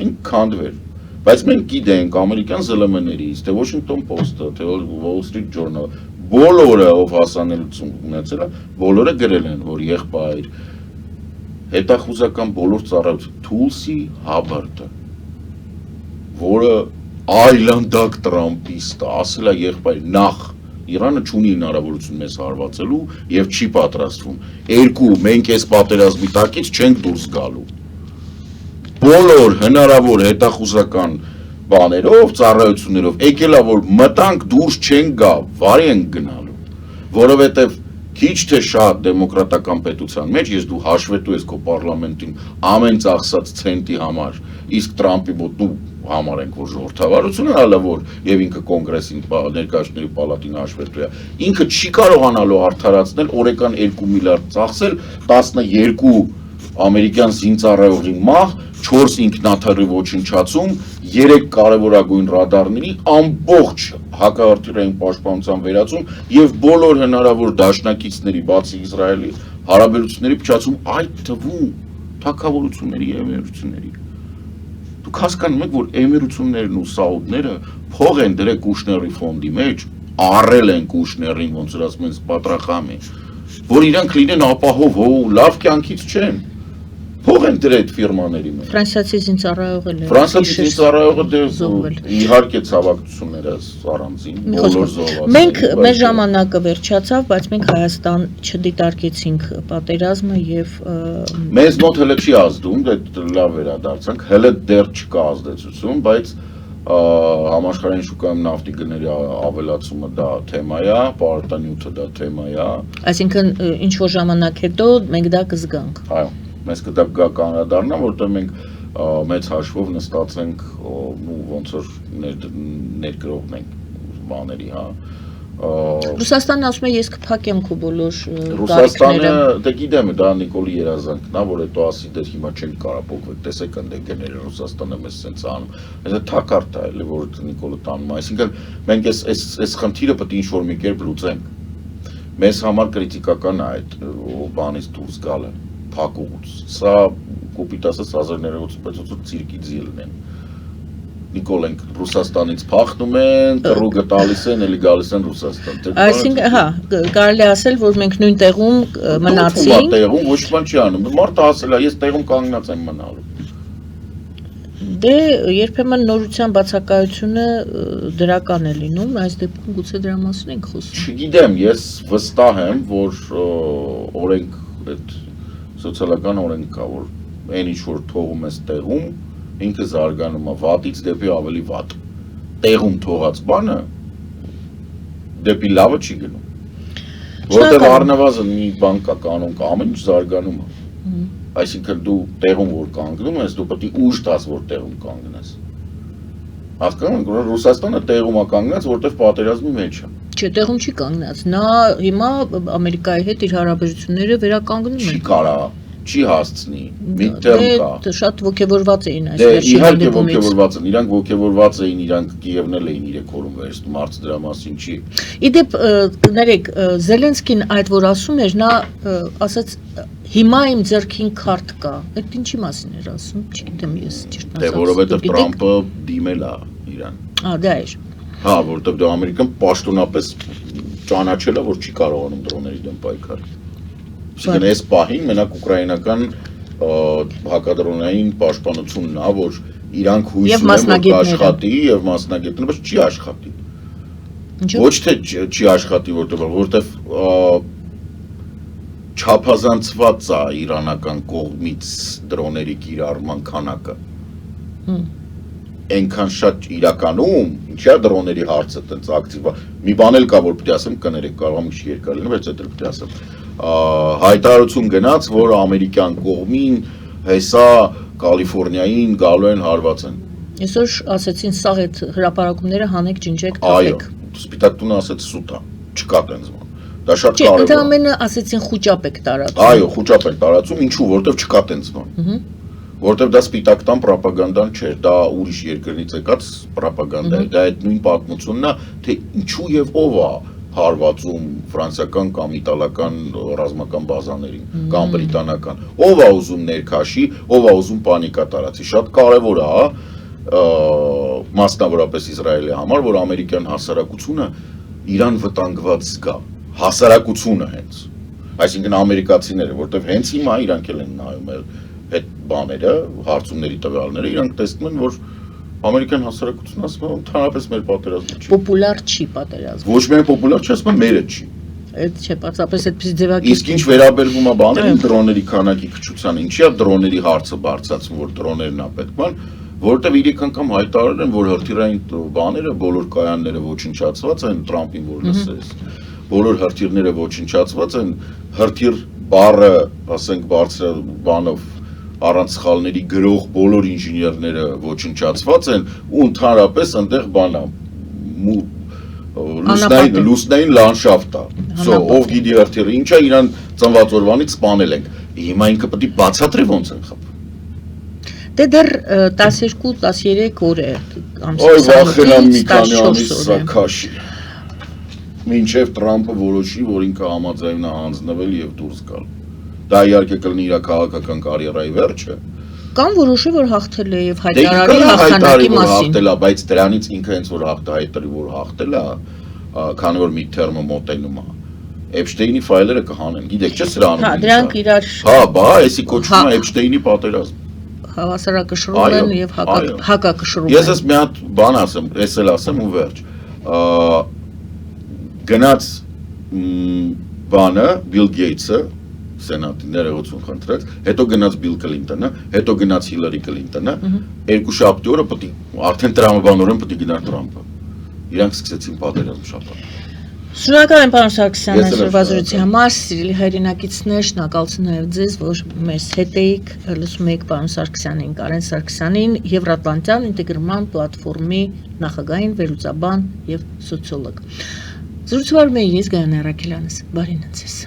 ինք քանդվեր, բայց մենք գիտենք ամերիկյան ԶԼՄ-ներից, թե Washington Post-ը, թե Wall Street Journal, բոլորը ով հասանելիություն ունեցել է, բոլորը գրել են, որ եղբայր հետախուզական բոլոր ծառայություն Թուլսի Հաբարդը, որը այլանդակ Տրամպիստը, ասել է եղբայր նախ Իրանը չունի հնարավորություն մեզ հարվածելու եւ չի պատրաստվում։ Երկու, մենք այս պատերազմի տակից չենք դուրս գալու։ Բոլոր հնարավոր հետախուզական բաներով, ծառայություններով, եկելա որ մտանք դուրս չեն գա, վարի են գնալու, որովհետեւ քիչ թե շատ դեմոկրատական պետության մեջ ես դու հաշվետու ես քո պարլամենտին ամեն ծախսած ցենտի համար, իսկ Տրամպի մոտ դու համարենք որ ժողովրդավարություն հալա որ եւ ինքը կոնգրեսին ներկայացնելու պալատին հաշվետու է ինքը չի կարողանալու արդարացնել օրական 2 միլիարդ ծախսել 12 ամերիկյան զինծառայողի մահ 4 ինքնաթիռի ոչնչացում 3 կարևորագույն ռադարների ամբողջ հակահրթիռային պաշտպանության վերացում եւ բոլոր հնարավոր դաշնակիցների բացի Իսրայելի հարաբերությունների փչացում այդ թվում թակավորությունների եւ էմիրությունների Դուք հասկանում եք, որ էմիրություններն ու սաուդները փող են դրել Կուշների ֆոնդի մեջ, առել են Կուշներին, ոնց որ ասում են, պատրախամի, որ իրանք լինեն ապահով, լավ կյանքից չեն։ Փող են դրել այդ ֆիրմաների մեջ։ Ֆրանսիացի զինծառայողը էլ է։ Ֆրանսիացի զինծառայողը իհարկե ցավակցությունները առանձին, բոլոր զոհված։ Մենք մեր ժամանակը վերջացավ, բայց մենք Հայաստան չդիտարկեցինք պատերազմը եւ Մեզ մոտ հələ չի ազդում, դա լավ վերադարձանք, հələ դեռ չկա ազդեցություն, բայց համաշխարհային շուկայում նավթի գների ավելացումը դա թեմա է, պարտանյութը դա թեմա է։ Այսինքն ինչ որ ժամանակ հետո մենք դա կզգանք։ Այո, մեզ կդա կանադառնա, որտեղ մենք մեծ հաշվով նստած ենք ու ոնց որ ներկրողն ենք բաների, հա։ Ռուսաստանը ասում է ես կփակեմ քո բոլոր Ռուսաստանը, դե գիտեմ, դա Նիկոլի երազանքն է, որ հետո ասի դեր հիմա չենք կարող փոխվել, տեսեք ընդդեկները Ռուսաստանը մեզ սենց անում։ Դա թակարդ է, էլի որ Նիկոլը տանում, այսինքն մենք այս խնդիրը պետք է ինչ-որ մի կերպ լուծենք։ Մեզ համար կրիտիկական է այդ բանից դուրս գալը, փակուղուց։ Սա կոպիտ ասած 1986 ցիրկի ձիլն են։ Նիկոլենք Ռուսաստանից փախնում են, կռուգը տալիս են, էլի գալիս են Ռուսաստան։ Այսինքն, հա, կարելի ասել, որ մենք նույն տեղում մնացինք։ Տեղում ոչ բան չի անում։ Մարդը ասել է, ես տեղում կանգնած եմ մնալու։ Դե երբեմն նորության բացակայությունը դրական է լինում, այս դեպքում գուցե դրա մասին ենք խոսում։ Չգիտեմ, ես վստահ եմ, որ օրենք այդ սոցիալական օրենք կա, որ այն ինչ որ թողում ես տեղում ինքը զարգանում է վատից դեպի ավելի վատ։ Տեղում թողած բանը դեպի լավը չի գնում։ Որտեղ առնվազն մի բան կա կանոն կա, ամեն ինչ զարգանում է։ Այսինքն դու տեղում որ կանգնում ես, դու պետք է ուժ տաս, որ տեղում կանգնես։ Հասկանում եք, որ Ռուսաստանը տեղում է կանգնած, որտեղ պատերազմի մեջ է։ Չէ, տեղում չի կանգնած։ Նա հիմա Ամերիկայի հետ իր հարաբերությունները վերականգնում է։ Չի կարա չի հասցնի, միտտերմ կա։ Դե շատ ոգևորված էին այս վերջին իհարկե ոգևորված են, իրանք ոգևորված էին, իրանք Կիևն էլ էին 3 օրում վերցնում, հարց դրա մասին չի։ Իդեպ կներեք, Զելենսկին այդ որ ասում էր, նա ասաց հիմա իմ ձեռքին քարտ կա։ Այդ ինչի մասին էր ասում, չգիտեմ ես ճիշտ ասած։ Դե որովհետև Տրամպը դիմել է իրան։ Դա էր։ Հա, որովհետև դա ամերիկան պաշտոնապես ճանաչել է, որ չի կարողանում դրոների դեմ պայքարել։ Այսինքն այս պահին մենակ ուկրաինական հակադրոնային պաշտպանությունն է, որ իրանք հույս ունեն, որ կաշխատի եւ մասնագետները, բայց չի աշխատի։ Ոչ թե չի աշխատի, որտեղ չափազանցված է իրանական կողմից դրոների կիրառման քանակը։ Այնքան շատ իրականում, ինչա դրոների հարցը տենց ակտիվ է։ Մի բան էլ կա, որ պետք է ասեմ, կներեք, կարող եմ չի երկար լինի, բայց դա պետք է ասեմ։ Հայտարարություն գնաց, որ ամերիկյան կողմին հեսա Կալիֆոռնիային գալու են հարվածեն։ Այսօր ասեցին սաղ այդ հրապարակումները հանեք ջնջեք թափեք։ Այո, Սպիտակ տունը ասեց սուտ է, չկա տենց բան։ Դա շատ կարևոր է։ Չէ, ընդամենը ասեցին խոճապ եք տարածում։ Այո, խոճապ են տարածում, ինչու, որտեվ չկա տենց բան։ Որտեվ դա սպիտակ տան պրոպագանդան չէր, դա ուրիշ երկրներից եկած պրոպագանդա է, դա այդ նույն պատմությունն է, թե ինչու եւ ով է հարվածում ֆրանսիական կամ իտալական ռազմական բազաներին կամ բրիտանական, ով է ուզում ներքաշի, ով է ուզում պանիկա տարածի, շատ կարևոր է, մասնավորապես Իսրայելի համար, որ ամերիկյան հասարակությունը իրան վտանգված զգա, հասարակությունը հենց, այսինքն ամերիկացիները, որտեղ հենց հիմա իրանք էլ են նայում այդ բաները, հարցումների տվյալները, իրանք տեսնում են, որ ամերիկյան հասարակությունն ասում է, ընդհանրապես մեր պատերազմը չի։ Պոպուլար չի պատերազմը։ Ոչ միայն պոպուլար չի, ասում է մերը չի։ Այդ չէ, պարզապես այդպես ձևակերպ։ Իսկ ինչ վերաբերվում է բաներին, դրոների քանակի քչության, ինչի է դրոների հարցը բարձրացում, որ դրոներն է պետք ան, որովհետև 3 անգամ հայտարարել են, որ հրթիռային բաները, բոլոր կայանները ոչնչացված են, Տրամպին որ լսես, բոլոր հրթիռները ոչնչացված են, հրթիռ բառը, ասենք, բարձր բանով առանց սխալների գրող բոլոր ինժեներները ոչնչացված են ու ընդհանրապես այնտեղ բանա լուսնային լանդշաֆտ է։ Ով գիտի հրթիռը ինչ է, իրան ծնված օրվանից սպանել ենք։ Հիմա ինքը պետք է բացատրի ոնց են խփում։ Դե դեռ 12-13 օր է Ոյ վախենամ մի քանի ամիս սակաշի։ Մինչև Տրամպը որոշի, որ ինքը համաձայն է հանձնվել եւ դուրս գալ։ Դա իհարկե կլինի իր քաղաքական կարիերայի վերջը։ Կամ որոշի, որ հաղթել է եւ հայտարարի հաղթանակի մասին։ Հաղթել է, բայց դրանից ինքը հենց որ հայտարարի, որ հաղթել է, քանի որ միդթերմը մոտենում է։ Էփշտեյնի ֆայլերը կհանեն։ Գիտեք, չէ՞ սրա անում։ Հա, դրանք իրար։ Հա, բա, էսի կոչվում է Էփշտեյնի պատերազմ։ Հավասարակշռում են եւ հակակշռում են։ Ես ես մի հատ բան ասեմ, ես էլ ասեմ ու վերջ։ Գնաց բանը Բիլ Գեյթսը սենատի ներողություն խնդրեց, հետո գնաց Բիլ Կլինտոնը, հետո գնաց Հիլարի Կլինտոնը, երկու շաբթի օրը պետք է արդեն տրամաբանորեն պետք է գնար Տրամպը։ Իրանք սկսեցին պատերազմ շաբաթ։ Շնորհակալ եմ պարոն Սարգսյան այսօրվա զրույցի համար, սիրելի հայրենակիցներ, շնորհակալություն նաև ձեզ, որ մեզ հետ եք, լսում եք պարոն Սարգսյանին, Կարեն Սարգսյանին, Եվրատլանտյան ինտեգրման պլատֆորմի նախագահին, վերլուծաբան եւ սոցիոլոգ։ Զրույցում եմ ես Գայանե Առաքելյանս, բարին ձեզ։